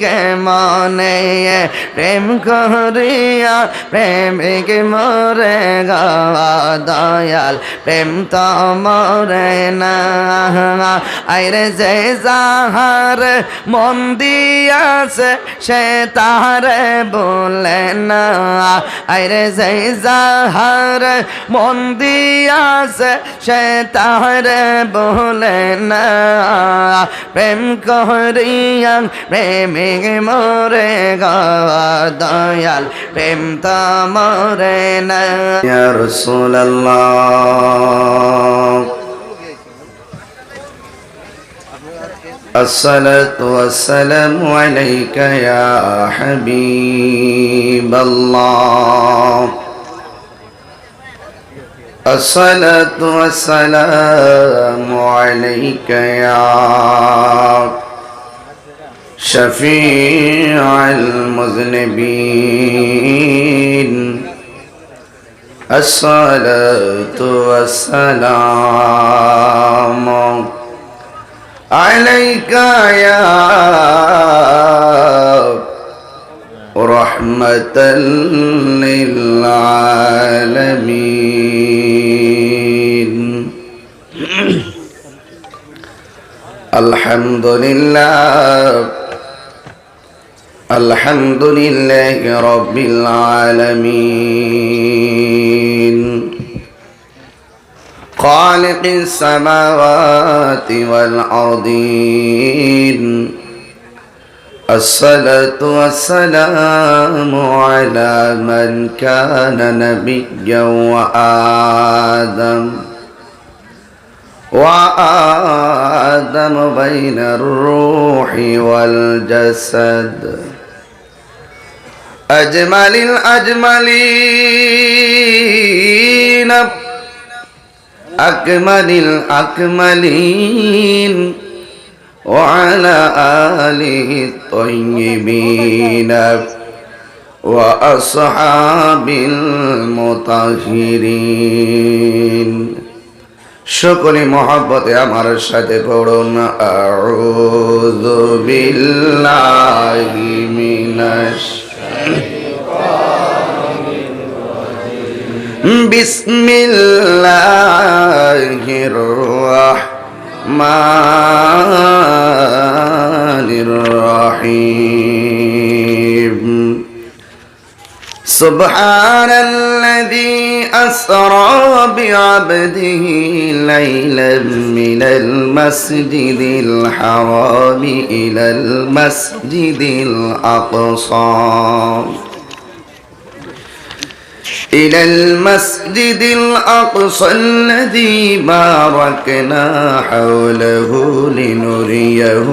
কে মনে প্রেম করিয়া প্রেমিক মরে গা দয়াল প্রেম তো মরে না আইরে যে যাহার মন দিয়াছে সে তাহারে বলে না আইরে যে যাহার মন দিয়াছে সে তাহারে বলে না প্রেম করিয়া প্রেমিক মরে গা দয়াল প্রেম তো মরে না ইয়া রাসূলুল্লাহ الصلاة والسلام عليك يا حبيب الله الصلاة والسلام عليك يا شفيع المذنبين الصلاة والسلام عليك يا رحمة للعالمين الحمد لله رب العالمين خالق السماوات والأرضين الصلاة والسلام على من كان نبيا وآدم بين الروح والجسد أجمل الأجملين أكمل الأكملين وعلى آله الطيبين وأصحاب المطهرين সকলে মহব্বতে আমার সাথে পড়ুন আউযু বিল্লাহি মিনাশ বিসমিল্লাহির রাহমানির রহিম সুবহানাল্লাযী আসরা বিআবদিহি লাইলান মিনাল মাসজিদিল হারামি ইলাল মাসজিদিল আকসা إلى المسجد الأقصى الذي باركنا حوله لنريه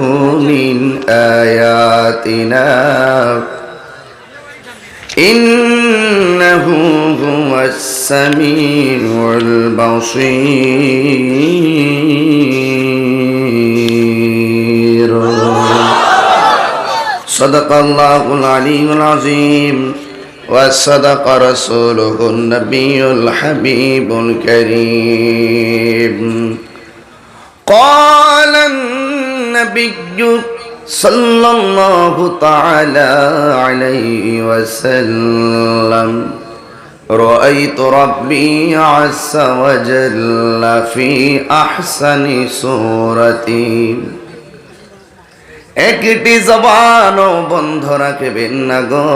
من آياتنا إنه هو السميع البصير صدق الله العلي العظيم وصدق رسوله النبي الحبيب الكريم قال النبي صلى الله تعالى عليه وسلم رأيت ربي عز وجل في أحسن صورتي একটি জবানও বন্ধ রাখবেন না গো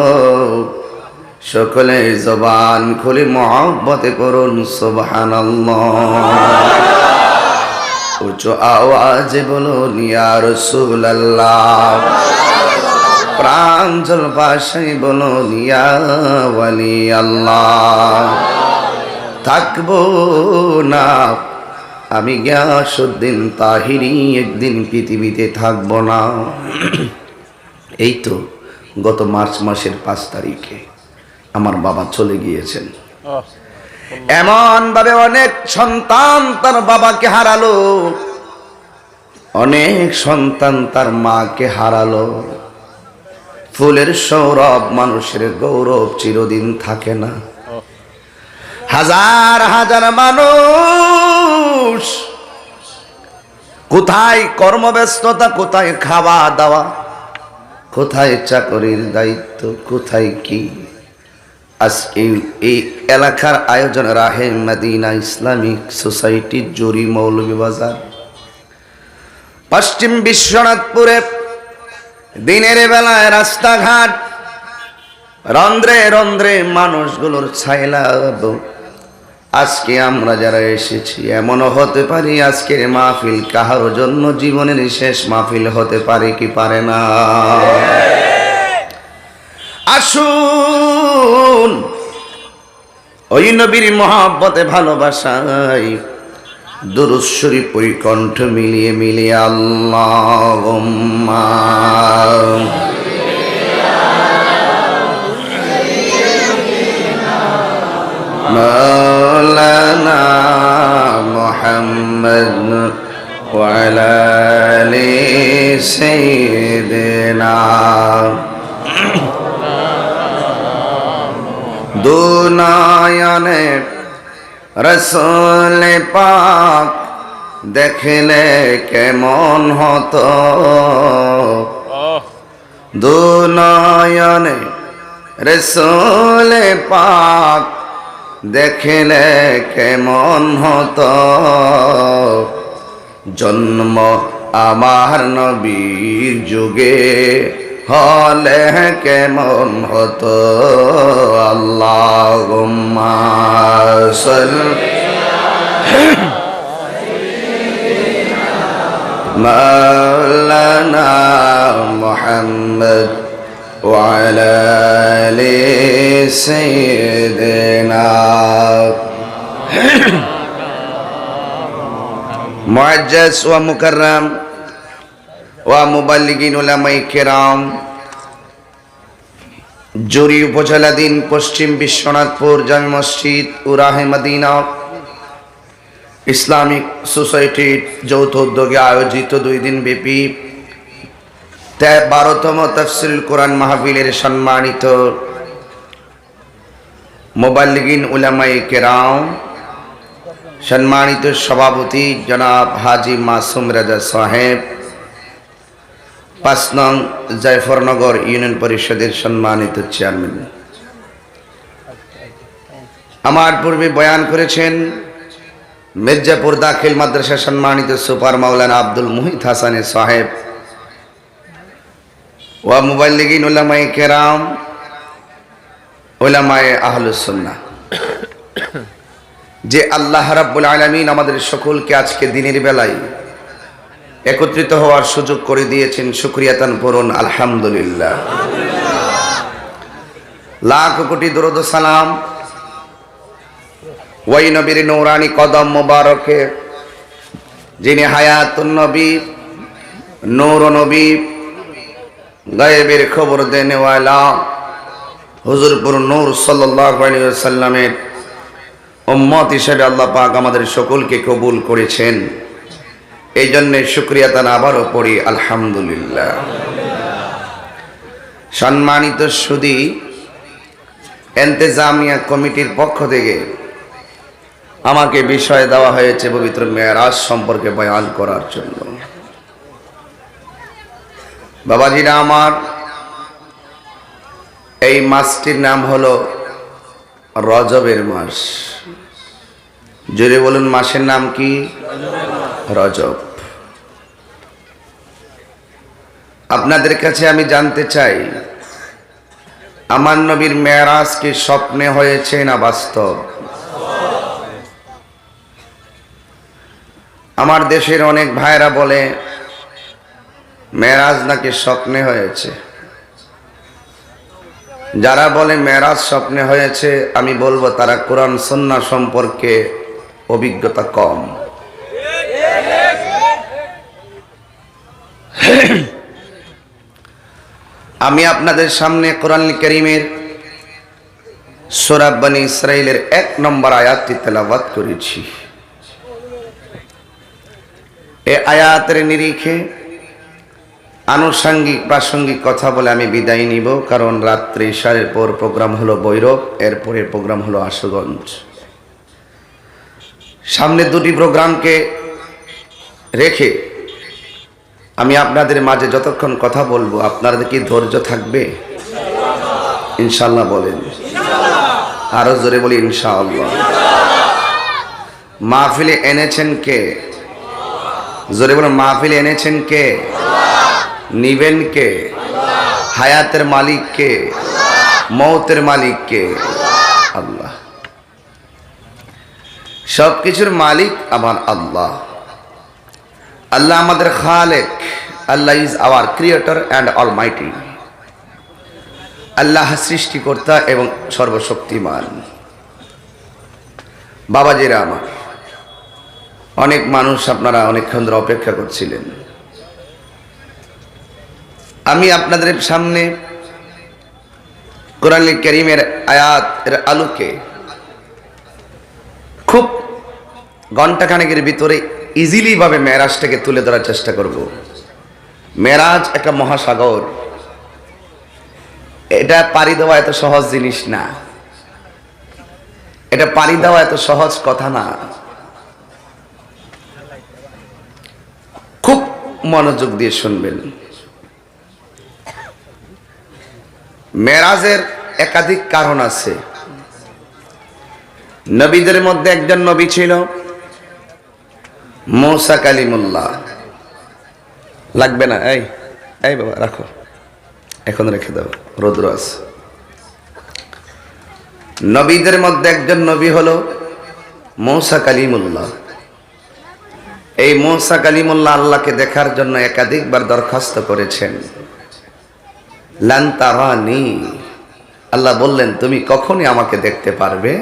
সকলে জবান খুলে মহব্বতে করুন সুবহানাল্লাহ উচ্চ আওয়াজে বলুন ইয়া রাসূলুল্লাহ প্রাঞ্জল ভাষায় বলুন ইয়া ওয়ালি আল্লাহ থাকবো না আমি গিয়াসউদ্দিন তাহিরি একদিন পৃথিবীতে থাকবো না এই তো গত মার্চ মাসের 5 তারিখে আমার বাবা চলে গিয়েছেন এমন ভাবে অনেক সন্তান তার বাবাকে হারালো অনেক সন্তান তার মাকে হারালো ফুলের সৌরভ মানুষের গৌরব চিরদিন থাকে না হাজার হাজার মানুষ কোথায় কর্মব্যস্ততা কোথায় খাওয়া দাওয়া কোথায় চাকরির দায়িত্ব, কোথায় কি। আজকে এই এলাকার আয়োজন রাহে মদিনা ইসলামিক সোসাইটি, জুরি মৌলভীবাজার, পশ্চিম বিশ্বনাথপুরে দিনের বেলায় রাস্তাঘাট রন্ধ্রে রন্ধ্রে মানুষগুলোর ছাইলাব। আজকে আমরা যারা এসেছি, এমনও হতে পারি আজকের মাহফিল কাহার জন্য জীবনের শেষ মাহফিল হতে পারে কি পারে না। আসুন ওই নবীর মহব্বতে ভালোবাসায় দুরূদ শরীফ ওই কণ্ঠ মিলিয়ে মিলিয়ে আল্লাহুম্মা মাওলানা মুহাম্মদ ওয়া আলা আলি সাইয়্যিদিনা দুনায়ানে রসুল পাক দেখলে কেমন হতো, দুনায়ানে রসুল পাক দেখলে কেমন হতো, জন্ম আমার নবীর যুগে হলে কেমন হতো। আল্লাহুম্মা সাল্লি মাওলানা মুহাম্মদ ওয়া আলা আলি সাইয়্যিদিনা। মুআজ্জাজ ওয়া মুকাররম ওয়া মুবাল্লিগিন উলামায়ে কেরাম, জুরি উপজেলাধীন পশ্চিম বিশ্বনাথপুর জামে মসজিদ ও রাহে মদিনা ইসলামিক সোসাইটির যৌথ উদ্যোগে আয়োজিত 2 দিন ব্যাপী 12তম তাফসীরুল কোরআন মাহফিলের সম্মানিত মুবাল্লিগিন উলামায়ে কেরাম, সম্মানিত সভাপতি জনাব হাজী মাসুম রাজা সাহেব, 5 নং জায়ফরনগর ইউনিয়ন পরিষদের সম্মানিত চেয়ারম্যান, আমার পূর্বে বয়ান করেছেন মির্জাপুর দাখিল মাদ্রাসা সম্মানিত সুপার মাওলানা আব্দুল মুহিত হাসান সাহেব, ওয়া মুবাল্লিগিন উলামায়ে কেরাম, উলামায়ে আহলুস সুন্নাহ, যে আল্লাহ রাব্বুল আলামিন আমাদের সকলকে আজকে দিনের বেলায় একত্রিত হওয়ার সুযোগ করে দিয়েছেন, শুকরিয়া তান করুন আলহামদুলিল্লাহ। লাখ কোটি দরুদ ও সালাম ওই নবীর নূরানি কদম মোবারকে, যিনি হায়াতুন নবী, নূর নবী, গায়েবের খবর দেনেওয়ালা হুজুরপুর নূর সাল্লাল্লাহু আলাইহি ওয়াসাল্লামের উম্মত হিসেবে আল্লাহ পাক আমাদের সকলকে কবুল করেছেন। এই জন্যে শুকরিয়া তান আবারও পড়ি আলহামদুলিল্লাহ। সম্মানিত সুধী, ইন্তেজামিয়া কমিটির পক্ষ থেকে আমাকে বিষয় দেওয়া হয়েছে পবিত্র মেরাজ সম্পর্কে বয়ান করার জন্য। বাবাজিরা আমার, এই মাসটির নাম হলো রজবের মাস। জোরে বলুন, মাসের নাম কি? রজব। আপনাদের কাছে আমি জানতে চাই, আমার নবীর মেরাজ কি স্বপ্নে হয়েছে না বাস্তব? আমার দেশের অনেক ভাইরা বলে মেরাজ নাকি স্বপ্নে হয়েছে। যারা বলে মেরাজ স্বপ্নে হয়েছে, আমি বলবো তারা কোরআন সুন্নাহ সম্পর্কে অভিজ্ঞতা কম। আমি আপনাদের সামনে কোরআন কারীমের সূরা বনী ইসরাঈলের 1 নম্বর আয়াতটি তেলাওয়াত করেছি। এই আয়াতের নিরিখে আনুষঙ্গিক প্রাসঙ্গিক কথা বলে আমি বিদায় নিব, কারণ রাত্রে ইশারের পর প্রোগ্রাম হলো বৈরব, এরপরের প্রোগ্রাম হলো আশুগঞ্জ। সামনে 2টি প্রোগ্রামকে রেখে আমি আপনাদের মাঝে যতক্ষণ কথা বলবো আপনাদের কি ধৈর্য থাকবে? ইনশাআল্লাহ বলেন। আরো জোরে বলি ইনশাআল্লাহ। মাহফিলে এনেছেন কে? জোরে বলেন, মাহফিলে এনেছেন কে? নিবেন কে? হায়াতের মালিক কে? মৌতের মালিক কে? আল্লাহ। সবকিছুর মালিক আমার আল্লাহ। আল্লাহ আমাদের খালেক। Allah is our creator and almighty. Allah সৃষ্টিকর্তা এবং সর্বশক্তিমান। বাবাজিরা আমার, অনেক মানুষ আপনারা অনেকক্ষণ ধরে অপেক্ষা করছিলেন। আমি আপনাদের সামনে কোরআন কারীমের আয়াতের আলোকে খুব ঘণ্টাখানেকের ভিতরে ইজিলি ভাবে মেরাজটাকে তুলে ধরার চেষ্টা করব। মেরাজ একটা মহাসাগর, এটা পাড়ি দেওয়া এত সহজ জিনিস না, এটা পাড়ি দেওয়া এত সহজ কথা না। খুব মনোযোগ দিয়ে শুনবেন। মেরাজের একাধিক কারণ আছে। নবীদের মধ্যে একজন নবী ছিল মূসা কালিমুল্লাহ। লাগবে না, এই এই বাবা রাখো, এখন রেখে দাও, রৌদ্র আছে। নবীদের মধ্যে একজন নবী হলো মূসা কালিমুল্লাহ। এই মূসা কালিমুল্লাহ আল্লাহকে দেখার জন্য একাধিকবার দরখাস্ত করেছেন। লান তারানি, আল্লাহ বললেন তুমি কখনই আমাকে দেখতে পারবে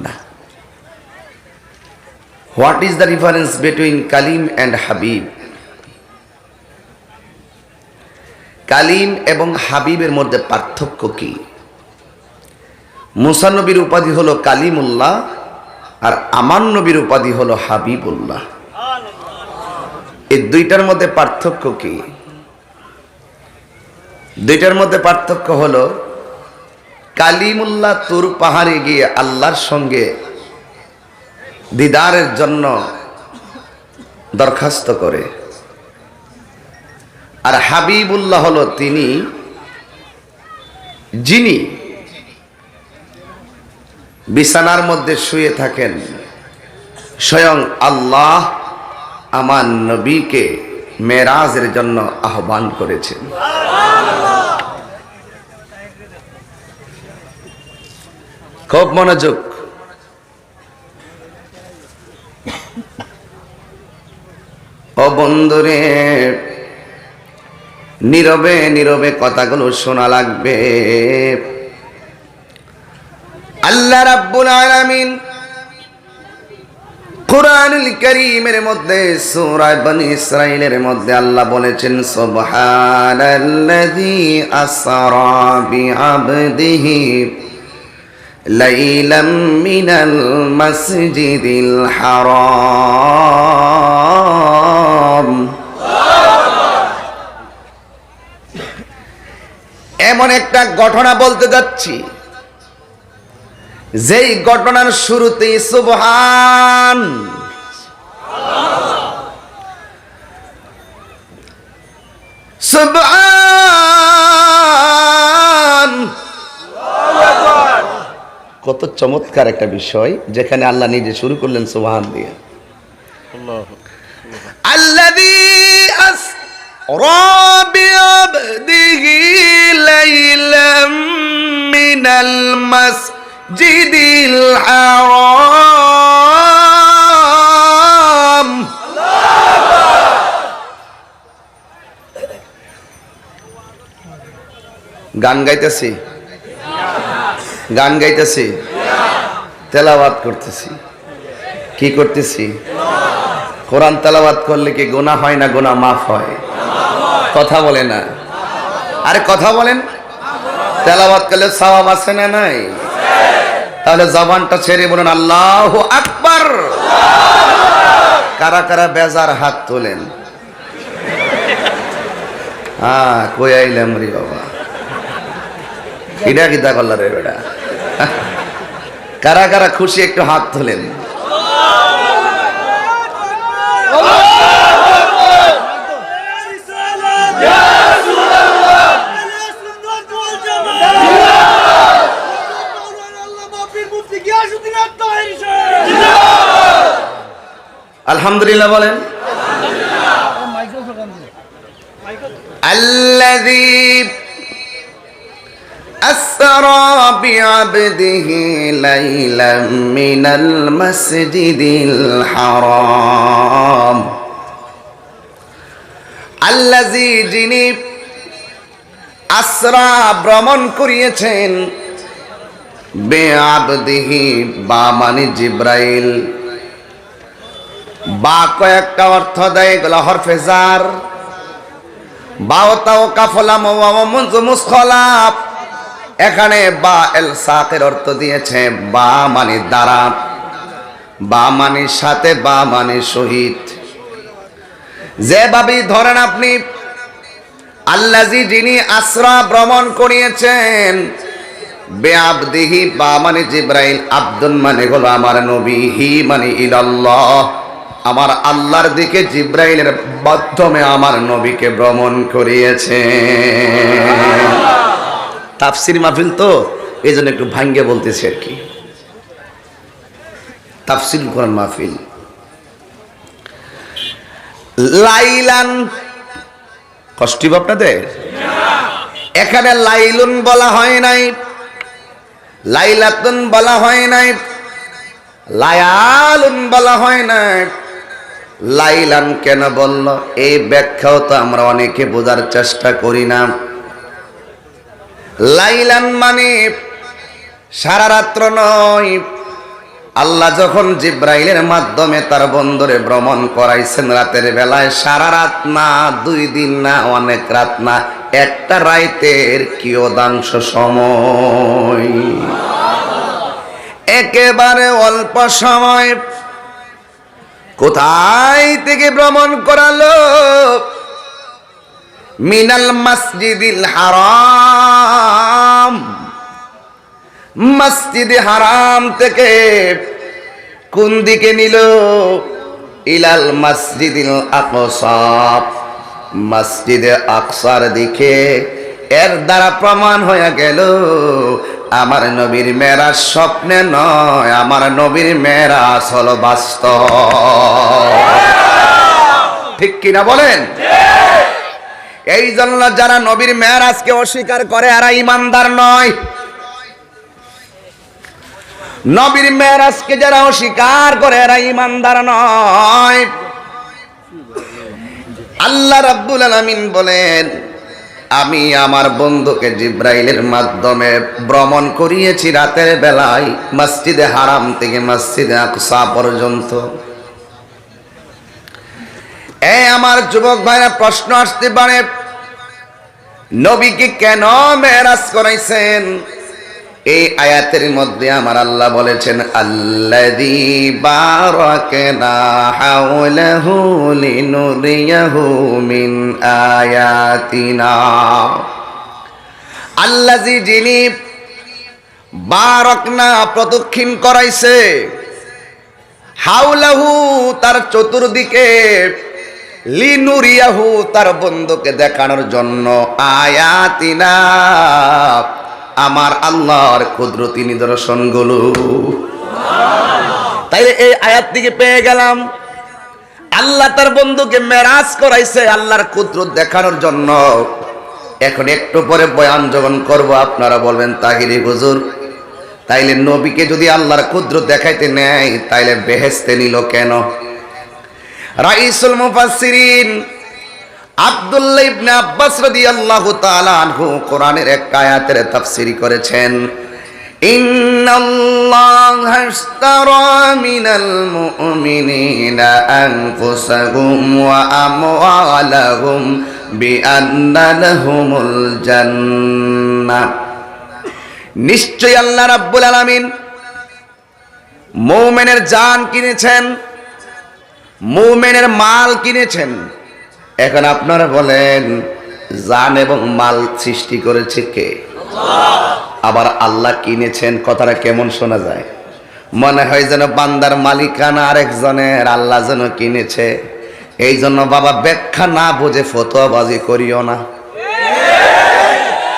না। What is the difference between Kalim and Habib? Kalim এবং হাবিবের মধ্যে পার্থক্য কি? মুসা নবীর উপাধি হলো কালিমুল্লাহ, আর আমার নবীর উপাধি হলো হাবিবুল্লাহ। এই দুইটার মধ্যে পার্থক্য কি? দুইটার মধ্যে পার্থক্য হলো কালিমুল্লাহ তুর পাহাড়ে গিয়ে আল্লাহর সঙ্গে দিদারের জন্য দরখাস্ত করে, আর হাবিবুল্লাহ হলো তিনি যিনি বিছানার মধ্যে শুয়ে থাকেন, স্বয়ং আল্লাহ আমার নবীকে মেরাজের জন্য আহ্বান করেছেন। খুব মনোযোগ। ও বন্ধুরে, নীরবে নীরবে কথাগুলো শোনা লাগবে। আল্লাহ রাব্বুল আলামিন কুরআনুল কারীমের মধ্যে সূরা বনী ইসরাঈলের মধ্যে আল্লাহ বলেছেন, সুবহানাল্লাযী আসরা বিআবদিহি লাইলাম মিনাল মাসজিদিল হারাম। এমন একটা ঘটনা বলতে যাচ্ছি যেই ঘটনার শুরুতেই সুবহান, সুবহান। কত চমৎকার একটা বিষয়, যেখানে আল্লাহ নিজে শুরু করলেন সুবহান দিয়ে। আল্লাযী আসরা বিআবদিহি লাইলাম মিনাল মাসজিদিল হারাম। গান গাইতেছি, গান গাইতেছি, তেলাওয়াত করতেছি। কি করতেছি? কোরআন তেলাওয়াত করলে কি গুনাহ হয় না গুনাহ মাফ হয়? কথা বলে না, আরে কথা বলেন। তেলাওয়াত করলে সওয়াব আছে না নাই? তাহলে জবানটা ছেড়ে বলুন আল্লাহু আকবার। কারা কারা বেজার হাত তোলেন? হ্যাঁ, কই আইলাম রে বাবা, এটা কিতা করলা রে বেটা। কারা কারা খুশি একটু হাত তোলেন। আলহামদুলিল্লাহ বলেন। আল্লাযী আসরা বিআবদিহি লাইলাম মিনাল মাসজিদিল হারাম। আল্লাযী যিনি আসরা ভ্রমণ করিয়েছেন, বিআবদিহি বা মানে জিব্রাইল, বা কয়েকটা অর্থ দেয়, এগুলো হরফে জার, বাও তাও কাফলাম ওয়া মুসখলাফ। এখানে বা এল সাকের অর্থ দিয়েছে বা মানে দ্বারা, বা মানে সাথে, বা মানে শহীদ। যেভাবে ধরেন আপনি, আল্লাযী যিনি আসরা ভ্রমণ করিয়েছেন, বেআবদিহি বা মানে জিব্রাইল, আব্দুন মানে হলো আমার নবী, হি মানে ইলাল্লাহ, আমার আল্লাহর দিকে জিব্রাইলের মাধ্যমে আমার নবীকে ভ্রমণ করিয়েছে। তাফসীর মাহফিল তো এই জন্য একটু ভাঙ্গে বলতেছি আর কি, তাফসীর কোরআন মাহফিল। লাইলান, কষ্ট আপনাদের? এখানে লাইলুন বলা হয় নাই, লাইলাতুন বলা হয় নাই, লায়ালুন বলা হয় নাই, লাইলান কেন বলল? এই ব্যাখ্যাও তো আমরা অনেকে বোঝার চেষ্টা করি না। লাইলান মানে সারা রাত্র নয়। আল্লাহ যখন জিব্রাইলের মাধ্যমে তার বন্দরে ভ্রমণ করাইছেন রাতের বেলায়, সারা রাত না, 2 দিন না, অনেক রাত না, একটা রাতের কিয়দাংশ সময়, একেবারে অল্প সময়। কোথায় থেকে ভ্রমণ করালো? মিনাল মসজিদিল হারাম, মসজিদে হারাম থেকে। কোন দিকে নিল? ইলাল মসজিদিল আকসা, মসজিদে আকসার দিকে। এর দ্বারা প্রমাণ হয়ে গেল আমার নবীর মেরাজ স্বপ্নে নয়, আমার নবীর মেরাজ হলো বাস্তব। ঠিক কিনা বলেন? এই জন্য যারা নবীর মেরাজকে অস্বীকার করে এরা ঈমানদার নয়। নবীর মেরাজকে যারা অস্বীকার করে এরা ঈমানদার নয়। আল্লাহ রাব্বুল আলামিন বলেন, আমি আমার বন্ধুকে জিব্রাইলের মাধ্যমে ভ্রমণ করিয়েছি রাতের বেলায় মসজিদে হারাম থেকে মসজিদে আকসা পর্যন্ত। আমার যুবক ভাইরা, প্রশ্ন আসতে পারে, নবীকে কেন মেরাজ করাইছেন? এই আয়াতের মধ্যে আমার আল্লাহ বলেছেন, আল্লাযী বারাকনা হাওলাহু লিনুরিয়াহু মিন আয়াতিনা। আল্লাযী যিনি বারাকনা প্রদক্ষিণ করাইছে, হাওলাহু তার চতুর্দিকে, লিনুরিয়াহু তার বন্ধুকে দেখানোর জন্য, আয়াতিনা আমার আল্লাহর কুদরতি নিদর্শনগুলো। তাইলে এই আয়াত থেকে পেয়ে গেলাম আল্লাহ তার বন্ধুকে মেরাজ করাইছে আল্লাহর কুদরত দেখানোর জন্য। এখন একটু পরে বয়ান যখন করব, আপনারা বলবেন, তাহিরি হুজুর, তাইলে নবীকে যদি আল্লাহর কুদরত দেখাইতে নেয় তাইলে বেহেশতে নিল কেন? রাইসুল মুফাসসিরিন আব্দুল্লাহ ইবনে আব্বাস রাদিয়াল্লাহু তাআলা আনহু কোরআনের এক আয়াতের তাফসীর করেছেন, ইন্নাল্লাহা ইশতারা মিনাল মুমিনিনা আনফুসাহুম ওয়া আমওয়ালাহুম বিআন্না লাহুমুল জান্নাহ। নিশ্চয়ই আল্লাহ রাব্বুল আলামিন মুমিনের জান কিনেছেন, মুমিনের মাল কিনেছেন। এখন আপনারা বলেন, জান এবং মাল সৃষ্টি করেছে কে? আবার আল্লাহ কিনেছেন, কথাটা কেমন শোনা যায়? মনে হয় যেন বান্দার মালিকানা আরেকজনের, আল্লাহ যেন কিনেছে। এই জন্য বাবা ব্যাখ্যা না বুঝে ফতোয়াবাজি করিও না,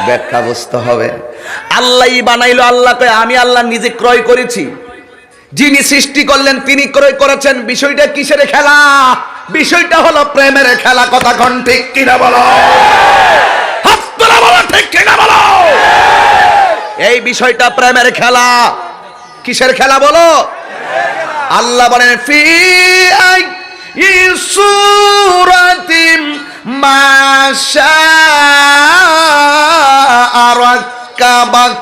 ব্যাখ্যা বুঝতে হবে। আল্লাহই বানাইলো, আল্লাহ কয় আমি আল্লাহ নিজে ক্রয় করেছি। যিনি সৃষ্টি করলেন তিনি করেছেন। বিষয়টা কিসের খেলা? বিষয়টা হলো প্রেমের খেলা। কথা কোন ঠিক কিনা বলো? হাত তোলা বলো ঠিক কিনা বলো? এই বিষয়টা প্রেমের খেলা। কিসের খেলা বলো? আল্লাহ বলেন ফি সূরাতিম মাশা রাক্কাবাক।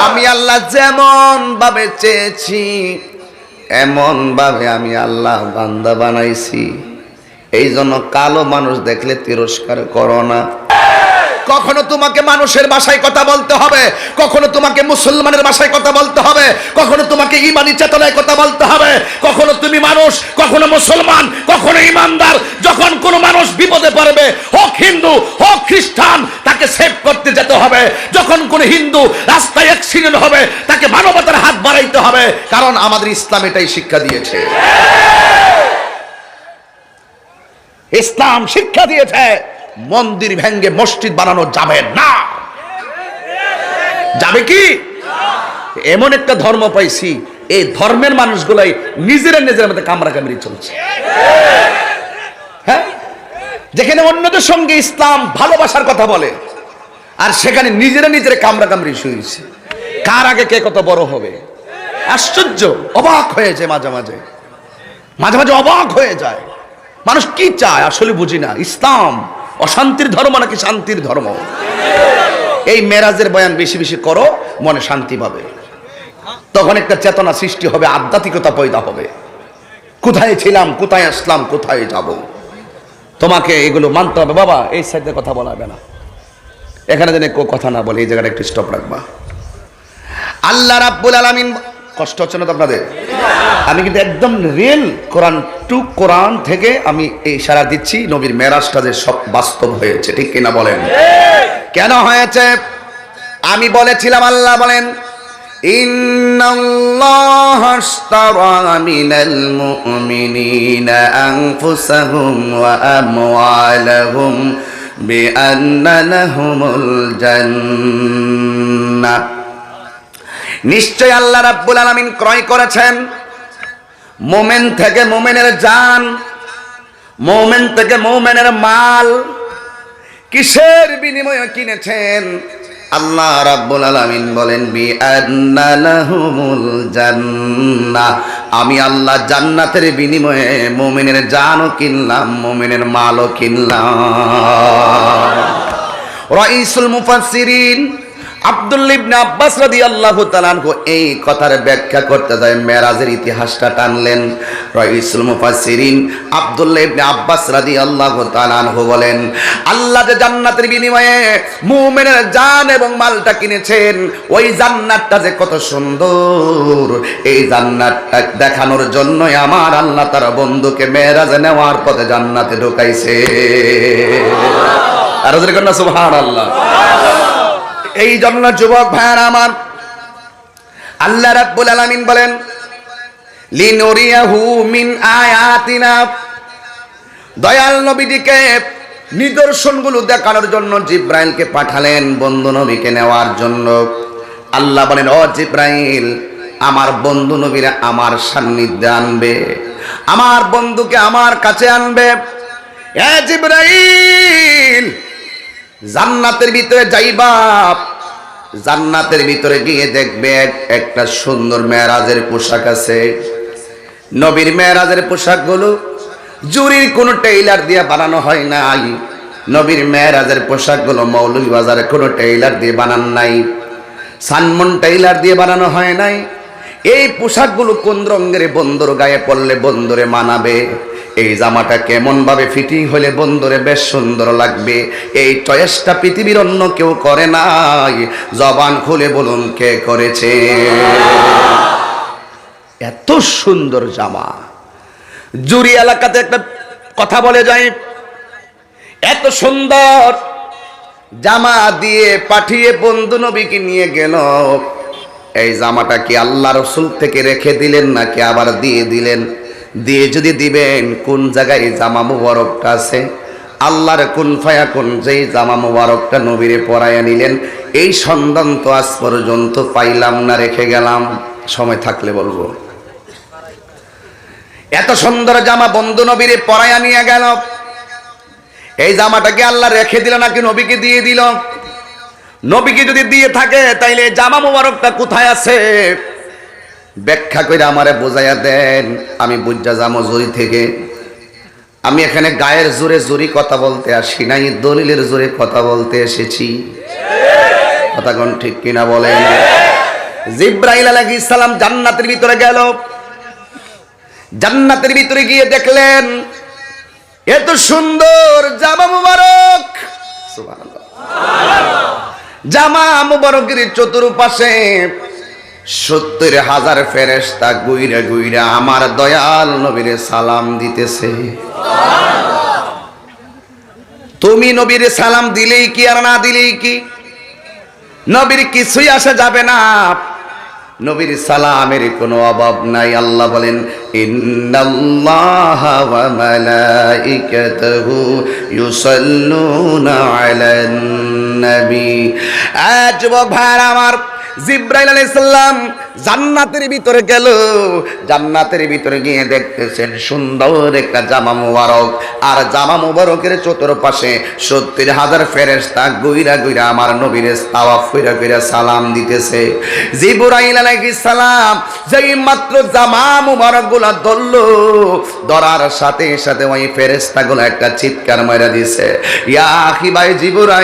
আমি আল্লাহ যেমন ভাবে চেয়েছি এমন ভাবে আমি আল্লাহ বান্দা বানাইছি। এই জন্য কালো মানুষ দেখলে তিরস্কার করো না। কখনো তোমাকে মানুষের ভাষায় কথা বলতে হবে, কখনো তোমাকে মুসলমানের ভাষায় কথা বলতে হবে, কখনো তোমাকে ঈমানি চেতনায় কথা বলতে হবে। কখনো তুমি মানুষ, কখনো মুসলমান, কখনো ঈমানদার। যখন কোনো মানুষ বিপদে পড়বে, হোক হিন্দু হোক খ্রিস্টান, তাকে সেভ করতে যেতে হবে। যখন কোনো হিন্দু রাস্তায় অ্যাক্সিডেন্ট হবে, তাকে মানবতার হাত বাড়াইতে হবে, কারণ আমাদের ইসলাম এটাই শিক্ষা দিয়েছে। ইসলাম শিক্ষা দিয়েছে মন্দির ভেঙ্গে মসজিদ বানানো যাবে না। যাবে কি? এমন একটা ধর্ম পাইছি, এই ধর্মের মানুষগুলাই নিজেরা নিজের মধ্যে কামড়াকামড়ি চলছে। হ্যাঁ, যেখানে অন্যদের সঙ্গে ইসলাম ভালোবাসার কথা বলে, আর সেখানে নিজেরা নিজের কামড়াকামড়ি শুয়েছে। কার আগে কে কত বড় হবে? আশ্চর্য, অবাক হয়ে যায়। মাঝে মাঝে অবাক হয়ে যায়। মানুষ কি চায় আসলে বুঝি না। ইসলাম অশান্তির ধর্ম নাকি শান্তির ধর্ম? এই মেরাজের বয়ান বেশি বেশি করো, মনে শান্তি পাবে। তখন একটা চেতনা সৃষ্টি হবে, আধ্যাত্মিকতা পয়দা হবে। কোথায় ছিলাম, কোথায় আসলাম, কোথায় যাব, তোমাকে এগুলো মানতে হবে। বাবা এই সাইডে কথা বলা হবে না, এখানে যেন কেউ কথা না বলে, এই জায়গাটা একটু স্টপ রাখবা। আল্লাহ রাব্বুল আলামিন, কষ্ট হচ্ছে না তো আপনাদের? আমি কিন্তু একদম রিয়েল কোরআন টু কোরআন থেকে আমি এই ইশারা দিচ্ছি। নবীর মেরাজটা যে সব বাস্তব হয়েছে, ঠিক কিনা বলেন? কেন হয়েছে? আমি বলেছিলাম, আল্লাহ বলেন ইন্নাল্লাহা আশতারা মিনাল মুমিনিনা আনফুসাহুম ওয়া আমওয়ালাহুম বিআন্না লাহুমুল জান্নাহ। নিশ্চয় আল্লাহ রাব্বুল আলামিন ক্রয় করেছেন মুমিন থেকে মুমিনের জান, মুমিন থেকে মুমিনের মাল। কিসের বিনিময়ে কিনেছেন? আল্লাহ রাব্বুল আলামিন বলেন বিআন্না লাহুমুল জান্নাহ। আমি আল্লাহ জান্নাতের বিনিময়ে মুমিনের জানও কিনলাম, মুমিনের মালও কিনলাম। রাইসুল মুফাসসিরিন আব্দুল্লাহ ইবনে আব্বাস রাদিয়াল্লাহু তাআলা আনহু এই কথার ব্যাখ্যা করতে যায় মেরাজের ইতিহাসটা টানলেন। রাইসুল মুফাসসিরিন আব্দুল্লাহ ইবনে আব্বাস রাদিয়াল্লাহু তাআলা আনহু বলেন, আল্লাহ যে জান্নাতের বিনিময়ে মুমিনের জান এবং মালটা কিনেছেন, ওই জান্নাতটা যে কত সুন্দর, এই জান্নাতটা দেখানোর জন্যই আমার আল্লাহ তার বন্ধুকে মেরাজে নেওয়ার পথে জান্নাতে ঢুকাইছে। আর ওদের কন্যা সুবহানাল্লাহ। এই জন্য যুবক ভাইরা আমার, আল্লাহ রাব্বুল আলামিন বলেন লিনুরিয়াহু মিন আয়াতিনা। দয়াল নবীকে নিদর্শনগুলো দেখানোর জন্য জিব্রাইলকে পাঠালেন বন্ধু নবীকে নেওয়ার জন্য। আল্লাহ বলেন, ও জিব্রাইল, আমার বন্ধু নবীরা আমার সান্নিধ্যে আনবে, আমার বন্ধুকে আমার কাছে আনবে। এ জিব্রাইল, জান্নাতের ভিতরে যাইবা, জান্নাতের ভিতরে গিয়ে দেখবে একটা সুন্দর মেরাজের পোশাক আছে। নবীর মেরাজের পোশাকগুলো জুরির কোনো টেইলার দিয়ে বানানো হয় নাই। নবীর মেরাজের পোশাকগুলো মৌলভীবাজারে কোনো টেইলার দিয়ে বানান নাই, সানমন টেইলার দিয়ে বানানো হয় নাই। এই পোশাকগুলো কোন রঙের বন্ধুর গায়ে পড়লে বন্ধুরে মানাবে, এই জামাটা কেমন ভাবে ফিটিং হলে বন্ধুরে বেশ সুন্দর লাগবে, এই চয়েসটা পৃথিবীর অন্য কেউ করে নাই। জবান খুলে বলুন কে করেছে? এত সুন্দর জামা। জুরি এলাকাতে একটা কথা বলে যায়, এত সুন্দর জামা দিয়ে পাঠিয়ে বন্ধু নবীকে নিয়ে গেল। এই জামাটা কি আল্লাহ রসুল থেকে রেখে দিলেন নাকি আবার দিয়ে দিলেন? দিয়ে যদি দিবেন, কোন জায়গায় জামা মুবারকটা আছে? আল্লাহর কুন ফায়াকুন যেই জামা মুবারকটা নবীরে পরাইয়া নিলেন, এই সন্ধান তো আজ পর্যন্ত পাইলাম না, রেখে গেলাম। সময় থাকলে বলবো। এত সুন্দর জামা বন্ধু নবীরে পরাইয়া নিয়ে গেল। এই জামাটাকে আল্লাহ রেখে দিল নাকি নবীকে দিয়ে দিল? নবীকে যদি দিয়ে থাকে তাইলে জামা মুবারকটা কোথায় আছে ব্যাখ্যা করে আমারে বোঝাইয়া দেন, আমি বুঝা যাবো জোরি থেকে। আমি এখানে গায়ের জোরে জোরি কথা বলতে আসি নাই, দলিলের জোরে কথা বলতে এসেছি। কথা কোন ঠিক কিনা বলেন? জিব্রাইল আলাইহিস সালাম জান্নাতের ভিতরে গেল। জান্নাতের ভিতরে গিয়ে দেখলেন এত সুন্দর জামা মুবারক, সুবহানাল্লাহ, জামা মুবারকের চতুর্পাশে 70,000 ফেরেশতা গুইরা গুইরা আমার দয়াল নবীরে সালাম দিতেছে। তুমি নবীরে সালাম দিলেই কি আর না দিলেই কি, নবীর কিছুই আসা যাবে না। নবীর সালামের কোনো অভাব নাই। আল্লাহ বলেন ইন্নাল্লাহা ওয়া মালাইকাতাহু ইউসাল্লুনা আলান নবী। যুবক ভাইরা আমার, জিব্রাইল আলাইহিস সালাম জান্নাতের ভিতরে গেল। জান্নাতের ভিতরে গিয়ে দেখতেছেন সুন্দর একটা জামা মুবারক, আর জামা মুবারকের চতুর্পাশে 70,000 ফেরেশতা গুইরা গুইরা আমার নবীর তাওয়াফ কইরা কইরা সালাম দিতেছে। জিবরাইল আলাইহিস সালাম যেই মাত্র জামা মুবারকগুলো ধরলো, ধরার সাথে সাথে ওই ফেরেশতাগুলো একটা চিৎকার মাইরা দিছে, ইয়া আখি ভাই জিবরাইল,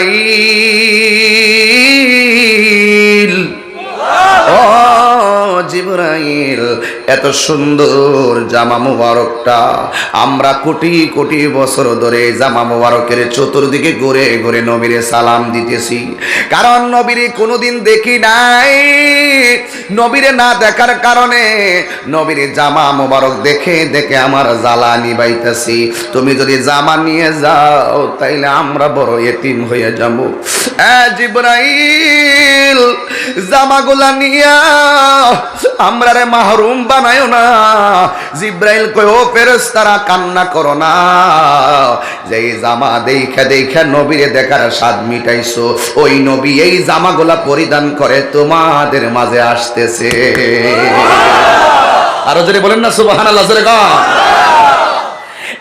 ও জিবরাইল, এত সুন্দর জামা মুবারকটা আমরা কোটি কোটি বছর ধরে জামা মুবারকের চতুর্দিকে ঘুরে ঘুরে নবীরে সালাম দিতেছি, কারণ নবীরে কোনোদিন দেখি নাই। নবীরে না দেখার কারণে নবীরে জামা মুবারক দেখে দেখে আমার জ্বালা নিবাইতেছি। তুমি যদি জামা নিয়ে যাও তাইলে আমরা বড় এতিম হয়ে যাবো। জিবরাইল, জামাগুলা নিয়া আমরা রে মাহরুম বানায়ো না। জিব্রাইল কয়, ও ফেরেশতারা কান্না করো না, যেই জামা দেখা দেখা নবীরে দেখার স্বাদ মিটাইছো, ওই নবী এই জামাগুলা পরিধান করে তোমাদের মাঝে আসতেছে। আরো জোরে বলেন না সুবহানাল্লাহ, জোরে কর।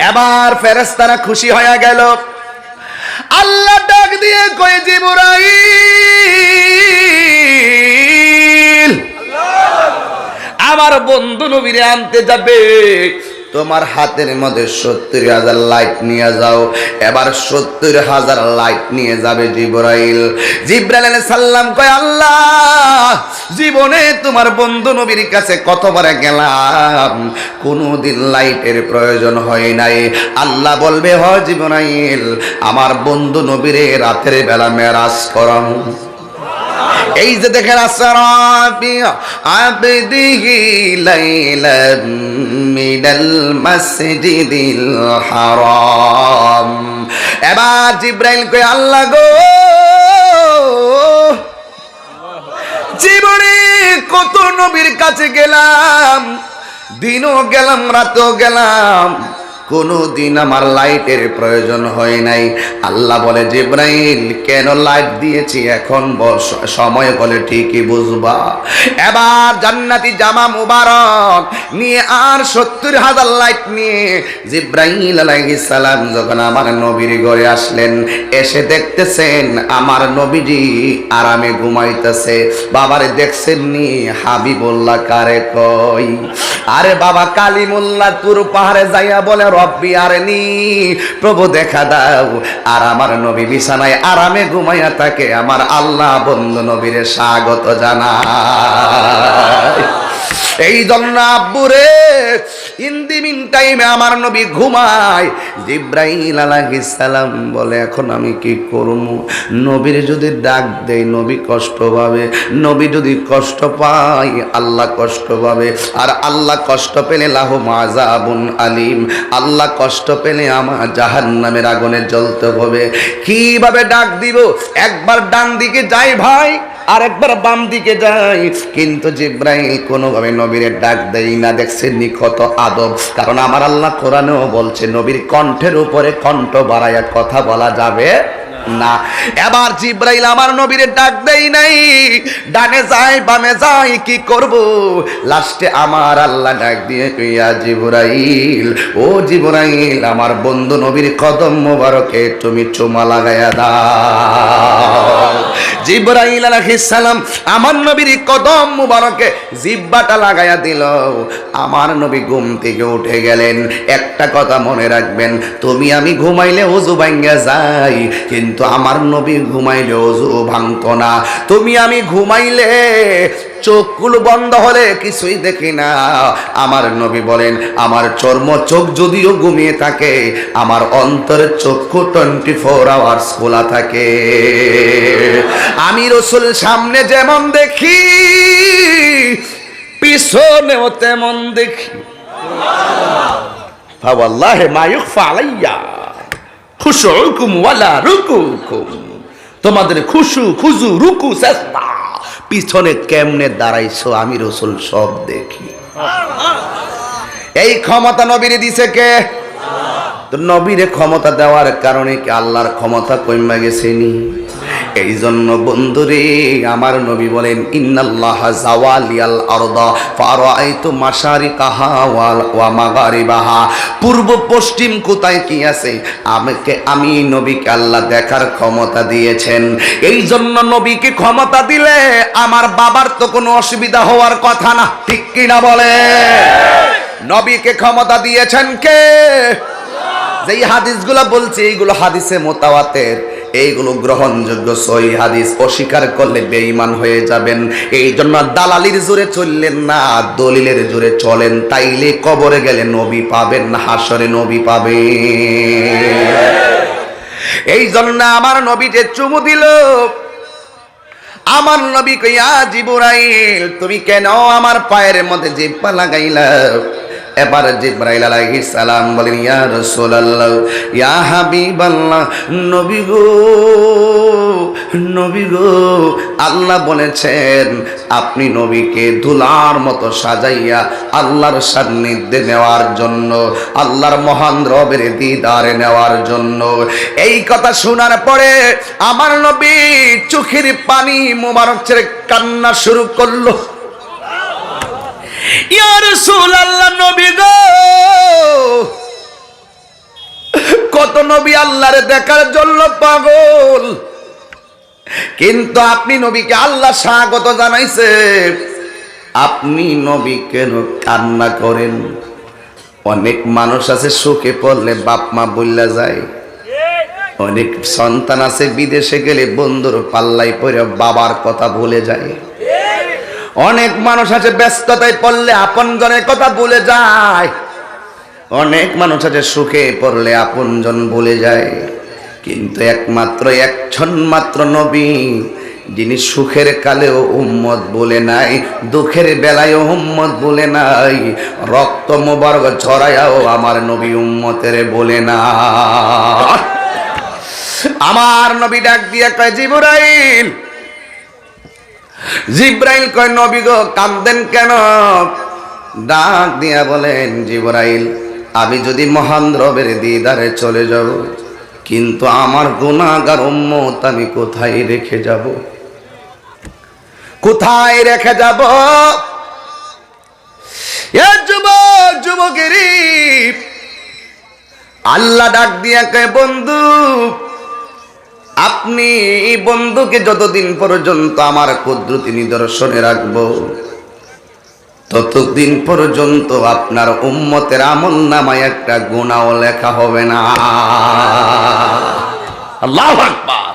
এবার ফেরেশতারা খুশি হয়ে গেল। আল্লাহ ডাক দিয়ে কয়, জিবরাইল, আমার বন্ধু নবীরে আনতে যাবে, তোমার হাতের মধ্যে 70,000 লাইট নিয়ে যাও। এবার 70,000 লাইট নিয়ে যাবে জিবরাইল। জিবরাইল আলাইহিস সালাম কয়, আল্লাহ, জীবনে তোমার বন্ধু নবীর কাছে কতবার গেলাম, কোনোদিন লাইটের প্রয়োজন হয় নাই। আল্লাহ বলবে, হ জিবরাইল, আমার বন্ধু নবীরে রাতের বেলা মেরাজ করাম। এই যে দেখেন, আসরাবি আবদিহি লাইলাম মিনাল মাসজিদিল হারাম। এবার জিবরাইল কয়, আল্লাহ গো, জীবনে কত নবীর কাছে গেলাম, দিনও গেলাম রাতও গেলাম, কোনদিন আমার লাইটের প্রয়োজন হয় নাই। আল্লাহ বলে, জিবরাইল, কেন লাইট দিয়েছি এখন সময় বলে ঠিকই বুঝবা। এবার জান্নাতি জামা মুবারক নিয়ে আর 70,000 লাইট নিয়ে জিবরাইল আলাইহিস সালাম যখন আমার নবীর ঘরে আসলেন, এসে দেখতেছেন আমার নবীজি আরামে ঘুমাইতেছে। বাবারে দেখছেন নি, হাবিবুল্লাহ কারে কই? আরে বাবা কালিমুল্লাহ তুর পাহাড়ে যাইয়া বলে, রব্বি আরনি, প্রভু দেখা দাও। আর আমার নবী বিছানায় আরামে ঘুমাইয়া থাকে, আমার আল্লাহ বন্ধু নবীরে স্বাগত জানায়। এই জন্য আব্বুরে ইন দি মিন টাইমে আমার নবী ঘুমায়। জিবরাইল আলাইহিস সালাম বলে, এখন আমি কি করব? নবীর যদি ডাক দেই নবী কষ্ট পাবে, নবী যদি কষ্ট পায় আল্লাহ কষ্ট পাবে, আর আল্লাহ কষ্ট পেলে লাহুম আযাবুন আলিম, আল্লাহ কষ্ট পেলে আমার জাহান্নামের আগুনে জ্বলতে হবে। কিভাবে ডাক দিব? একবার ডান দিকে যাই ভাই, আর একবার বাম দিকে যাই, কিন্তু জিবরাইল কোনো কোনোভাবে নবীরে ডাক দেই না। দেখছেন নি কত আদব। কারণ আমার আল্লাহ কোরআনেও বলছে নবীর কণ্ঠের উপরে কণ্ঠ বাড়াইয়া কথা বলা যাবে না। এবার জিব্রাইল আমার নবীরে ডাক দেই নাই, ডানে যায় বামে যায় কি করব, লাস্টে আমার আল্লাহ ডাক দিয়ে কইয়া জিব্রাইল, ও জিব্রাইল আমার বন্ধু নবীর কদম মোবারকে তুমি চুমা লাগায়া দাও। জিব্রাইল আলাইহিস সালাম আমার নবীর কদম মোবারকে জিহ্বাটা লাগায়া দিল। আমার নবী ঘুম থেকে উঠে গেলেন। একটা কথা মনে রাখবেন, তুমি আমি ঘুমাইলে ওযু ভাঙ্গা যায়, কিন্তু আমার নবী ঘুমাইলে ওযু ভাঙতো না। তুমি আমি ঘুমাইলে চোখগুলো বন্ধ হলে কিছুই দেখি না। আমার নবী বলেন আমার চর্ম চোখ যদিও ঘুমিয়ে থাকে, আমার অন্তরের চক্ষু 24 আওয়ার্স খোলা থাকে। আমি রাসূল সামনে যেমন দেখি পিছনেও তেমন দেখি। ফাওয়াল্লাহি মা ইখফা আলাইয়া খুশুউকুম ওয়ালা রুকুকুম, তোমাদের খুশু খুজু রুকু সাজদা পিছনে কেমনে দাঁড়াইছো আমি রাসূল সব দেখি। এই ক্ষমতা নবীরে দিছে কে? তো নবীরে ক্ষমতা দেওয়ার কারণে কি আল্লাহর ক্ষমতা কমে গেছেনি? এই জন্য বন্ধুরে আমার নবী বলেন ইন্নাল্লাহা জাওয়ালিয়াল আরদা ফারাআইতু মাশারিকাহা ওয়া মাগারিবাহা, পূর্ব পশ্চিম কোথায় কি আছে আমি নবীকে আল্লাহ দেখার ক্ষমতা দিয়েছেন। এই জন্য নবীকে ক্ষমতা দিলে আমার বাবার তো কোনো অসুবিধা হওয়ার কথা না, ঠিক কি না বলে? নবীকে ক্ষমতা দিয়েছেন কে? যেই হাদিসগুলো বলছি এইগুলো হাদিসে মুতাওয়াতির, এইগুলো গ্রহণযোগ্য সহিহ হাদিস। অস্বীকার করলে বেঈমান হয়ে যাবেন। এই জন্য দালালির জোরে চললেন না, দলিলের জোরে চলেন, তাইলে কবরে গেলে নবী পাবেন না, হাসরে নবী পাবেন। এই জন্য আমার নবী যে চুমু দিল, আমার নবী কইয়া জিবরাইল তুমি কেন আমার পায়ের মধ্যে জিহ্বা লাগাইলা? এবার জিবরাইল আলাইহিস সালাম বলেন ইয়া রাসূলুল্লাহ ইয়া হাবিবাল্লাহ, নবী গো নবী গো, আল্লাহ বলেছেন আপনি নবীকে দুলার মতো সাজাইয়া আল্লাহর সান্নিধ্যে নেওয়ার জন্য, আল্লাহর মহান রবের দিদারে নেওয়ার জন্য। এই কথা শোনার পরে আমার নবী চোখের পানি মোবারক ছেড়ে কান্না শুরু করলো। ইয়া রাসূলুল্লাহ নবী গো, কত নবী আল্লাহরে দেখার জন্য পাগল, কিন্তু আপনি নবীকে আল্লাহ স্বাগত জানাইছে, আপনি নবী কেন কান্না করেন? অনেক মানুষ আছে সুখে পড়লে বাপ মা বইলা যায়, অনেক সন্তান আছে বিদেশে গেলে বন্ধুর পাল্লাই পড়ে বাবার কথা ভুলে যায়, অনেক মানুষ আছে ব্যস্ততায় পড়লে আপনজনের কথা ভুলে যায়, অনেক মানুষ আছে সুখে পড়লে আপনজন ভুলে যায়। কিন্তু একমাত্র একজন মাত্র নবী যিনি সুখের কালেও উম্মত বলে নাই, দুঃখের বেলায়ও উম্মত বলে নাই, রক্ত মোবারক ছড়ায়াও আমার নবী উম্মতের বলে না। আমার নবী ডাক দিয়ে কয় জিবরাইল, জিবরাইল কয় নবী গো কাঁদেন কেন? ডাক দিয়া বলেন জিবরাইল আমি যদি মহান রবের দিদারে চলে যাব, কিন্তু আমার গুনাহগার উম্মত আমি কোথায় রেখে যাব? কোথায় রেখে যাব? এ যুবক যুবকেরি, আল্লাহ ডাক দিয়া কয় বন্ধু, আপনি বন্ধুকে যতদিন পর্যন্ত আমার কুদরতি নিদর্শনে রাখবো, ততদিন পর্যন্ত আপনার উম্মতের আমলনামায় একটা গুনাহও লেখা হবে না। আল্লাহু আকবার।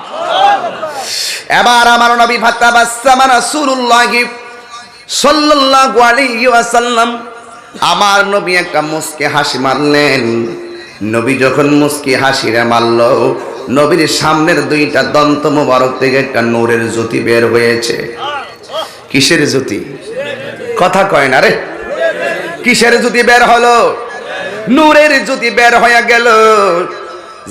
এবার আমার নবী ফাতাবাসসামা রাসূলুল্লাহ সাল্লাল্লাহু আলাইহি ওয়াসাল্লাম, আমার নবী একটা মুস্কি হাসি মারলেন। নবী যখন মুস্কি হাসিরে মারল, নবীর সামনের দুইটা দন্ত মোবারক থেকে একটা নূরের জ্যোতি বের হয়েছে। কিসের জ্যোতি? কথা কয় না রে। কিসের জ্যোতি বের হলো? নূরের জ্যোতি বের হয়ে গেল।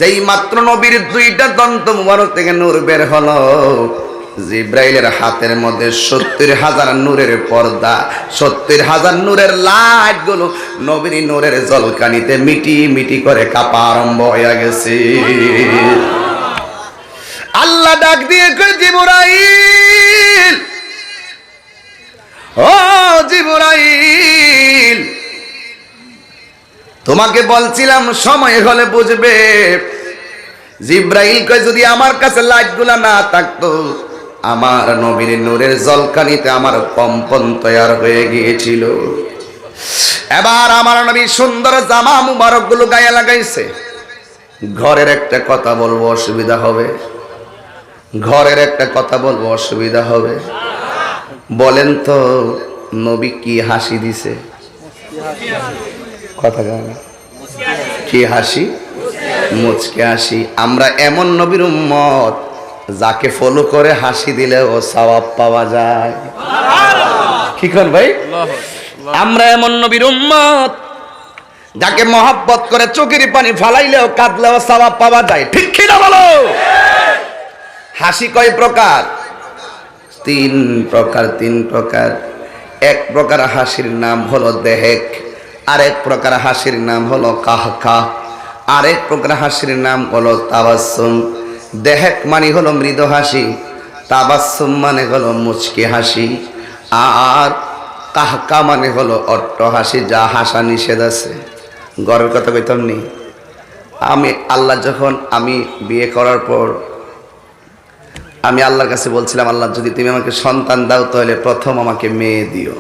যেই মাত্র নবীর দুইটা দন্ত মোবারক থেকে নূর বের হলো, জিব্রাইলের হাতের মধ্যে 70,000 নূরের পর্দা, 70,000 নূরের লাইট গুলো নবীর নূরের জলকানিতে মিটি মিটি করে কাঁপা আরম্ভ হয়ে গেছে। আল্লাহ ডাক দিয়ে কয়, জিবরাইল, ও জিবরাইল, তোমাকে বলছিলাম সময় হলে বুঝবে। জিব্রাইল কয়, যদি আমার কাছে লাইটগুলা না থাকতো, আমার নবীর নূরের জলকানিতে আমার কম্পন তৈরি হয়ে গিয়েছিল। এবার আমার নবী সুন্দর জামা মুবারক গুলো গায়ে লাগাইছে। ঘরের একটা কথা বলবো অসুবিধা হবে? ঘরের একটা কথা বলবো অসুবিধা হবে? বলেন তো নবী কি হাসি দিছে? কথা গান কি হাসি? মুচকে হাসি। আমরা এমন নবীর উম্মত যাকে ফলো করে হাসি দিলে ও সওয়াব পাওয়া যায়। কি কর ভাই? আমরা এমন নবীর উম্মত যাকে মহব্বত করে চোখের পানি ফালাইলেও কাঁদলেও সওয়াব পাওয়া যায়। ঠিক কি না বলো? হাসি কয় প্রকার? 3 প্রকার। 3 প্রকার। এক প্রকার হাসির নাম হলো দেহেক, আরেক প্রকার হাসির নাম হলো কাহকা, আরেক প্রকার হাসির নাম হলো তাবাসসুম। দেহেক মানে হলো মৃদু হাসি, তাবাসসুম মানে হলো মুচকি হাসি, আর কাহকা মানে হলো অট্ট হাসি, যা হাসা নিষেধ আছে। গর্বের কথা কইতাম নি, আমি আল্লাহ যখন আমি বিয়ে করার পর আমি আল্লাহর কাছে বলছিলাম, আল্লাহ যদি তুমি আমাকে সন্তান দাও তাহলে প্রথম আমাকে মেয়ে দিও।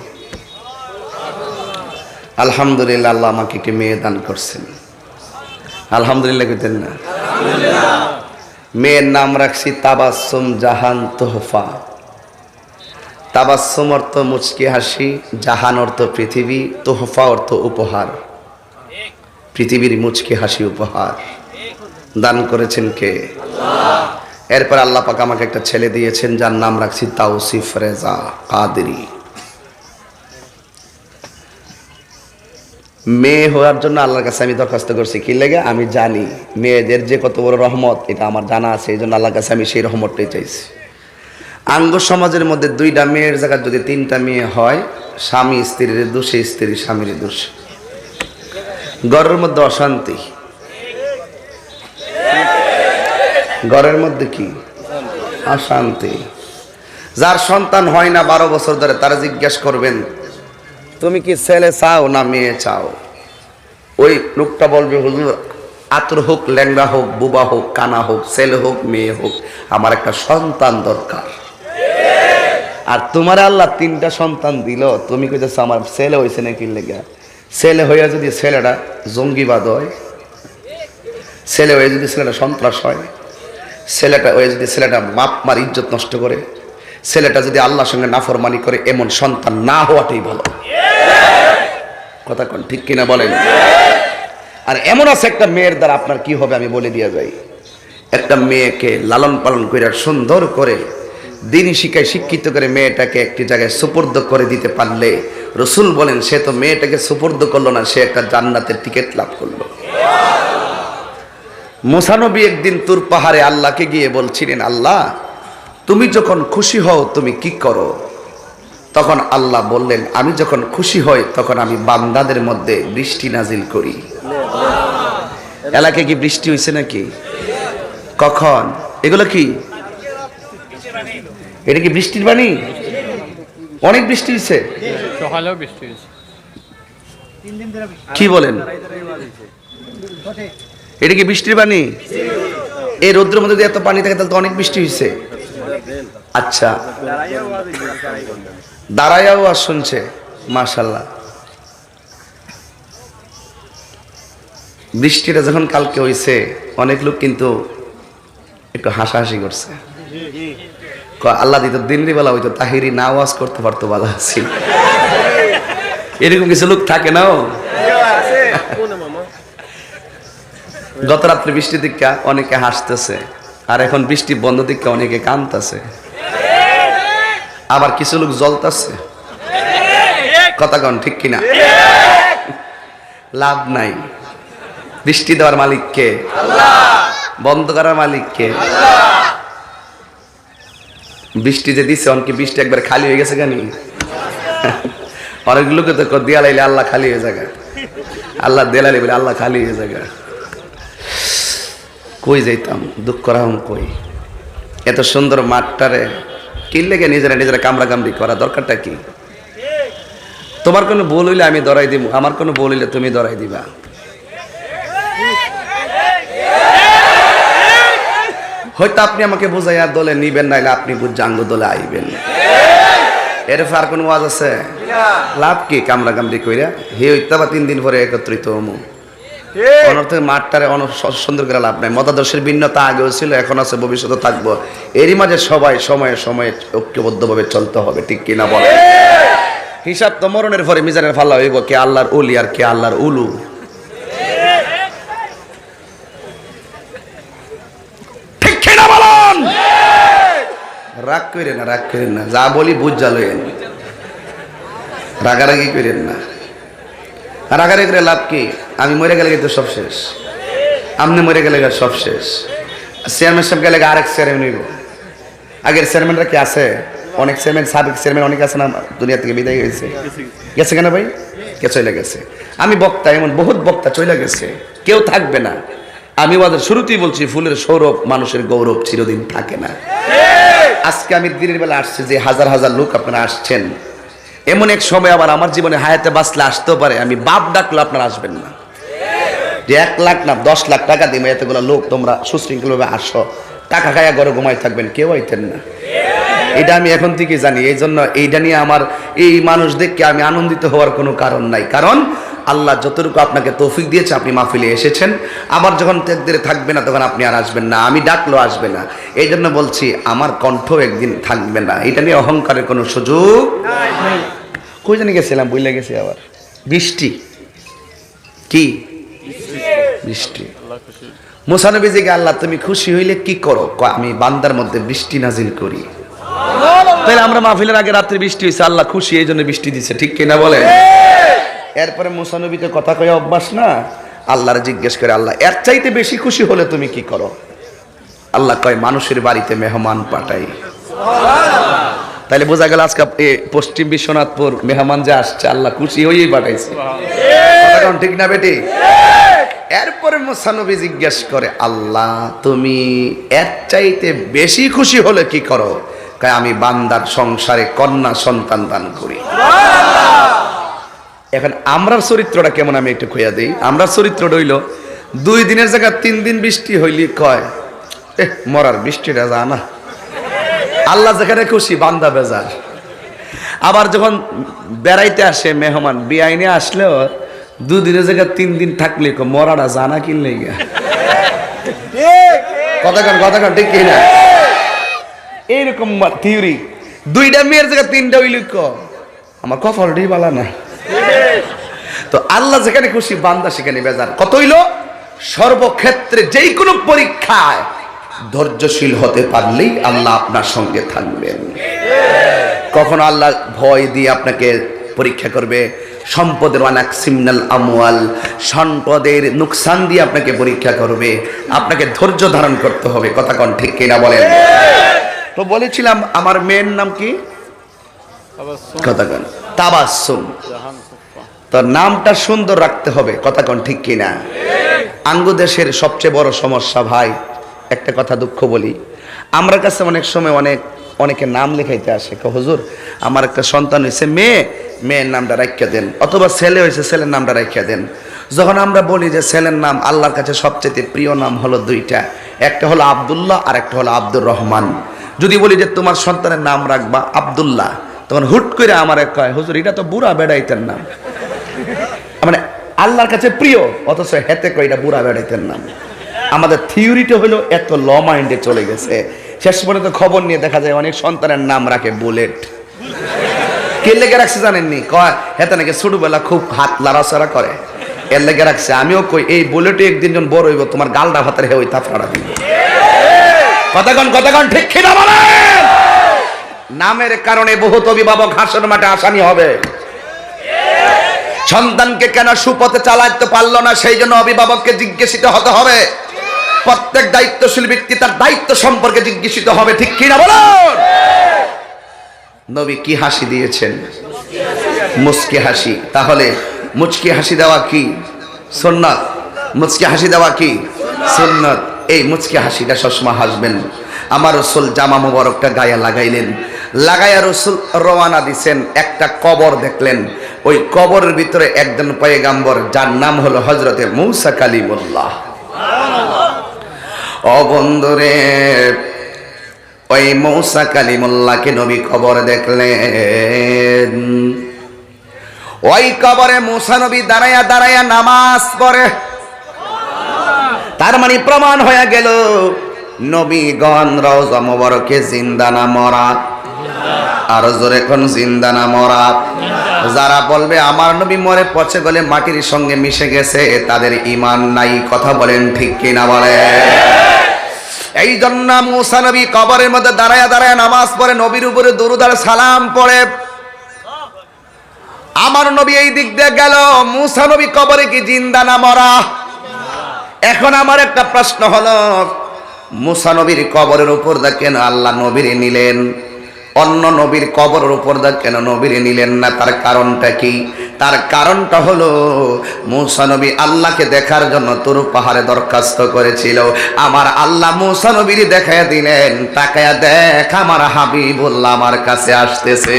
আলহামদুলিল্লাহ, আল্লাহ আমাকে একটি মেয়ে দান করছেন। আলহামদুলিল্লাহ কইতেন না? মেয়ের নাম রাখছি তাবাসসুম জাহান তোহফা। তাবাসসুম অর্থ মুচকি হাসি, জাহান অর্থ পৃথিবী, তোহফা অর্থ উপহার। পৃথিবীর মুচকি হাসি উপহার দান করেছেন কে? এরপর আল্লাহ পাক আমাকে একটা ছেলে দিয়েছেন যার নাম রাখছি তাওসিফ রেজা কাদেরী। মেয়ে হওয়ার জন্য আল্লাহর কাছে আমি দরখাস্ত করছি। কি লাগে? আমি জানি মেয়েদের যে কত বড় রহমত, এটা আমার জানা আছে। এই জন্য আল্লাহর কাছে আমি সেই রহমতটাই চাইছি। আঙ্গ সমাজের মধ্যে 2টা মেয়ের জায়গায় যদি 3টা মেয়ে হয়, স্বামী স্ত্রীর দোষে, স্ত্রী স্বামীর দোষে, ঘরের মধ্যে অশান্তি। ঘরের মধ্যে কি অশান্তি। যার সন্তান হয় না 12 বছর ধরে, তারা জিজ্ঞেস করবেন তুমি কি ছেলে চাও না মেয়ে চাও? ওই লোকটা বলবে, হুজুর আতর হোক, ল্যাংড়া হোক, বুবা হোক, কানা হোক, ছেলে হোক, মেয়ে হোক, আমার একটা সন্তান দরকার। আর তোমার আল্লাহ 3টা সন্তান দিল, তুমি কইতেছ আমার ছেলে হয়েছে নাকি? লেগে ছেলে হইয়া যদি ছেলেটা জঙ্গিবাদ হয়, ছেলে হয়ে যদি ছেলেটা সন্ত্রাস হয়, ছেলেটা হয়ে যদি ছেলেটা বাপ মার ইজ্জত নষ্ট করে, ছেলেটা যদি আল্লাহর সঙ্গে নাফরমানি করে, এমন সন্তান না হওয়াটাই ভালো। কথা কোন ঠিক কিনা বলেন? আর এমন আছে একটা মেয়ের দ্বারা আপনার কি হবে আমি বলে দিয়ে যাই। একটা মেয়েকে লালন পালন করে সুন্দর করে দিনই শিক্ষায় শিক্ষিত করে মেয়েটাকে একটি জায়গায় সুপর্দ করে দিতে পারলে, রসুল বলেন সে তো মেয়েটাকে সুপর্দ করলো না, সে একটা জান্নাতের টিকিট লাভ করলো। মুসা নবী একদিন তুর পাহাড়ে আল্লাহকে গিয়ে বলছিলেন, আল্লাহ তুমি যখন খুশি হও তুমি কি করো? তখন আল্লাহ বললেন, আমি যখন খুশি হই তখন আমি বান্দাদের মধ্যে বৃষ্টি নাজিল করি। এলাকায় কি বৃষ্টি হয়েছে নাকি? কখন? এগুলো কি? এটা কি বৃষ্টির বাণী? অনেক বৃষ্টি হয়েছে, সকালেও বৃষ্টি হয়েছে। কি বলেন? এটা কি বৃষ্টির পানি? এই রৌদ্রের মধ্যে যদি এত পানি থাকে তাহলে তো অনেক বৃষ্টি হয়েছে। আচ্ছা, দাঁড়াইয়াও আর শুনছে, মাশাআল্লাহ। বৃষ্টিটা যখন কালকে হয়েছে, অনেক লোক কিন্তু একটু হাসাহাসি করছে। আল্লাহ দিত দিনরি বেলা হইতো তাহিরি না ওয়াজ করতে পারতো, ভালো ছিল। এরকম কিছু লোক থাকে না। গত রাত্রে বৃষ্টি দিকা অনেকে হাসতেছে, আর এখন বৃষ্টি বন্ধ দিকা অনেকে কাঁদতেছে, আবার কিছু লোক জ্বলতেছে। কথা কন ঠিক কিনা? লাভ নাই। বৃষ্টি দেওয়ার মালিক কে? আল্লাহ। বন্ধ করার মালিক কে? আল্লাহ। বৃষ্টি যে দিছে অনেকে বৃষ্টি একবার খালি হয়ে গেছে কেন? অনেক লোকে তো দিয়া লাইলে আল্লাহ খালি হয়ে জায়গা, আল্লাহ দেলালি বলে আল্লাহ খালি হয়ে জায়গা। কই যাইতাম দুঃখ রাহম কই, এত সুন্দর মাঠটারে কি লেগে নিজেরা নিজেরা কামড়া কামড়ি করা দরকারটা কি? তোমার কোনো ভুল হইলে আমি ধরাই দিব, আমার কোনো ভুল হইলে তুমি ধরাই দিবা। হয়তো আপনি আমাকে বুঝাইয়া দলে নিবেন, নাইলে আপনি জাঙ্গ দলে আইবেন। এর আর কোনো ওয়াজ আছে? লাভ কি কামড়া কামড়ি কইরা? হে হইতা বা 3 দিন পরে একত্রিত হমু, অনর্থে মাঠটারে সুন্দর করে লাভ নাই। মতাদর্শের ভিন্নতা আগেও ছিল, এখন আছে, ভবিষ্যতে থাকবো। এরই মাঝে সবাই সময়ে সময়ে ঐক্যবদ্ধভাবে চলতে হবে, ঠিক কিনা বলে? হিসাব তো মরণের পরে মিজানের ফাল্লা হইব, কে আল্লাহর ওলি আর কে আল্লাহর উলু। ঠিক কিনা বলুন? রাগ করেন না, রাগ করেন না, যা বলি বুঝ জালেন, রাগারাগি করেন না। রাগারাগি করে লাভ কি? আমি মরে গেলে তো সব শেষ, আপনি মরে গেলে সব শেষ। চেয়ারম্যান সাহেব গেলে আরেক চেয়ারম্যান হইব। আগের চেয়ারম্যানরা কি আছে? অনেক চেয়ারম্যান, সাবেক চেয়ারম্যান অনেক আছে না, দুনিয়া থেকে বিদায় হয়েছে। গেছে কেন ভাই? কে চলে গেছে? আমি বক্তা, এমন বহুত বক্তা চলে গেছে, কেউ থাকবে না। আমি ওদের শুরুতেই বলছি, ফুলের সৌরভ মানুষের গৌরব চিরদিন থাকে না। আজকে আমি দিনের বেলা আসছি যে হাজার হাজার লোক আপনারা আসছেন, এমন এক সময় আবার আমার জীবনে হায়াতে বাঁচলে আসতেও পারে আমি বাপ ডাকলে আপনারা আসবেন না। যে 1 লাখ না 10 লাখ টাকা দিবে এতগুলো লোক তোমরা সুশৃঙ্খলভাবে আসো, টাকা খায়া ঘরে ঘুমাই থাকবেন, কেউ আইতেন না। এটা আমি এখন থেকে জানি। এই জন্য এইটা নিয়ে আমার এই মানুষদেরকে আমি আনন্দিত হওয়ার কোনো কারণ নাই। কারণ আল্লাহ যতটুকু আপনাকে তৌফিক দিয়েছে, আপনি মাহফিলে এসেছেন। আবার যখন তেকদিরে থাকবে না তখন আপনি আর আসবেন না, আমি ডাকলেও আসবে না। এই জন্য বলছি আমার কণ্ঠ একদিন থাকবে না। এটা নিয়ে অহংকারের কোনো সুযোগ নাই। কই জানি গেছিলাম, বইলে গেছি আবার। বৃষ্টি কি? বৃষ্টি। মুসা নবীজিকে আল্লাহ তুমি খুশি হইলে কি করো? আমি বান্দার মধ্যে বৃষ্টি নাজিল করি। তাহলে আমরা মাহফিলের আগে রাত্রে বৃষ্টি হয়েছে, আল্লাহ খুশি এই জন্য বৃষ্টি দিচ্ছে, ঠিক কিনা বলে? এরপরে মুসা নবীকে কথা কয়ে অভ্যাস না, আল্লাহর জিজ্ঞেস করে আল্লাহ এর চাইতে বেশি খুশি হলে তুমি কি করো? আল্লাহ কয় মানুষের বাড়িতে মেহমান পাঠাই। তাহলে বোঝা গেল আজকে পশ্চিম বিশ্বনাথপুর মেহমান যে আসছে আল্লাহ খুশি হয়েই পাঠাইছে, ঠিক না বেটি? এরপরে মুসা নবী জিজ্ঞেস করে আল্লাহ তুমি এর চাইতে বেশি খুশি হলে কি করো? কয় আমি বান্দার সংসারে কন্যা সন্তান দান করি। এখন আমরার চরিত্রটা কেমন আমি একটু কইয়া দিই। আমরার চরিত্রটা হইল 2 দিনের জায়গায় 3 দিন বৃষ্টি হইলি কয় মরার বৃষ্টিটা যা না। আল্লাহ যেখানে খুশি বান্দা বেজার। আবার যখন বেড়াইতে আসে মেহমান, বিআইনে আসলেও 2 দিনের জায়গায় 3 দিন থাকলে মরাটা জানা কিনলে গিয়া কথা ঠিক কিনা? এইরকম থিওরি। 2টা মেয়ের জায়গায় 3টা হইল আমার কপালটাই বালা না। তো আল্লাহ যেখানে খুশি বান্দা সেখানে বেজার। কত হইল? সর্বক্ষেত্রে যেই কোনো পরীক্ষায় ধৈর্যশীল হতে পারলেই আল্লাহ আপনার সঙ্গে থাকবেন। কখনো আল্লাহ ভয় দিয়ে আপনাকে পরীক্ষা করবে, সম্পদের ওয়ানাকসিমনাল আমওয়াল, সম্পদের নুকসান দিয়ে আপনাকে পরীক্ষা করবে। আপনাকে ধৈর্য ধারণ করতে হবে। কথা কোন ঠিক কিনা বলেন? তো বলেছিলাম আমার মেয়ের নাম কি? কথা কোন তাবাসসুম। তো নামটা সুন্দর রাখতে হবে। কথা কোন ঠিক কিনা? আঙ্গু দেশের সবচেয়ে বড় সমস্যা ভাই, একটা কথা দুঃখ বলি, আমার কাছে অনেক সময় অনেকে নাম লেখাইতে আসে, হুজুর আমার একটা সন্তান হয়েছে, মেয়ের নামটা রাখিয়া দেন, অথবা ছেলে হয়েছে ছেলের নামটা রাখিয়া দেন। যখন আমরা বলি যে ছেলের নাম আল্লাহর কাছে সবচেয়ে প্রিয় নাম হলো 2টা, একটা হলো আব্দুল্লাহ আর একটা হলো আব্দুর রহমান। যদি বলি যে তোমার সন্তানের নাম রাখবা আব্দুল্লাহ, তখন হুট করে আমার কয় হুজুর এটা তো বুড়া বেড়াইতের নাম। মানে আল্লাহর কাছে প্রিয় অথচ হেতে কয় এটা বুড়া বেড়াইতের নাম। আমাদের থিওরিটা হলো এত ল মাইন্ডে চলে গেছে। শেষ পর্যন্ত খবর নিয়ে দেখা যায় অনেক সন্তানের নাম রাখে বুলেট। কে লেগে রাখছে জানেননি? কয় হেতে নাকি ছোটবেলা খুব হাত লাড়াচাড়া করে, এর লেগে রাখছে। আমিও কই এই বুলেটে একদিন যখন বড় হইব তোমার গালটা ভাতের হে ওই তাফড়া দিব। কথাগণ ঠিক কিনা বলেন? নামের কারণে বহুত অভিভাবক হাসর মাঠে আসামি হবে। সন্তানকে কেন সুপথে চালাতে পারলো না সেই জন্য অভিভাবককে জিজ্ঞাসিত হতে হবে। প্রত্যেক দায়িত্বশীল ব্যক্তি তার দায়িত্ব সম্পর্কে জিজ্ঞাসিত হবে, ঠিক কিনা বলুন? নবী কি হাসি দিয়েছেন? মুচকি হাসি। তাহলে মুচকি হাসি দেওয়া কি সুন্নাত? মুচকি হাসি দেওয়া কি সুন্নাত? এই মুচকি হাসিটা সবসময় হাসবেন। আমার রাসূল জামা মুবারকটা গায়ে লাগাইলেন, লাগাইয়া রাসূল রওনা দিছেন। একটা কবর দেখলেন, ওই কবরের ভিতরে একজন পয়গম্বর, যার নাম হলো হযরতে মূসা কালিমুল্লাহ। ও বন্ধুরে, ওই মূসা কালিমুল্লাহকে নবী কবর দেখলেন। ওই কবরে মূসা নবী দাঁড়ায়া দাঁড়ায়া নামাজ পড়ে। তার মানে প্রমাণ হয়ে গেল নবীগণ রওজা মুবারকে জিন্দা না মরা? আর জোরে কোন জিন্দা না মরা? যারা বলবে আমার নবী মরে পচে গলে মাটির সঙ্গে মিশে গেছে, তাদের ঈমান নাই। কথা বলেন ঠিক কি না বলে? এই জন্য মূসা নবী কবরের মধ্যে দাঁড়ায়া দাঁড়ায়া নামাজ পড়ে, নবীর উপরে দরুদ আর সালাম পড়ে। আমার নবী এই দিক দিয়ে গেল, মূসা নবী কবরে কি জিন্দা না মরা? এখন আমার একটা প্রশ্ন হলো, মূসা নবীর কবরের উপর দা কেন আল্লাহ নবীর নিলেন, অন্য নবীর কবরের উপর দা কেন নবীর নিলেন না? তার কারণটা কি? তার কারণটা হলো মূসা নবী আল্লাহকে দেখার জন্য তুর পাহাড়ে দরখাস্ত করেছিল। আমার আল্লাহ মূসা নবীর দেখায়া দিলেন, তাকায়া দেখ আমার হাবিবুল্লাহ আমার কাছে আসতেছে।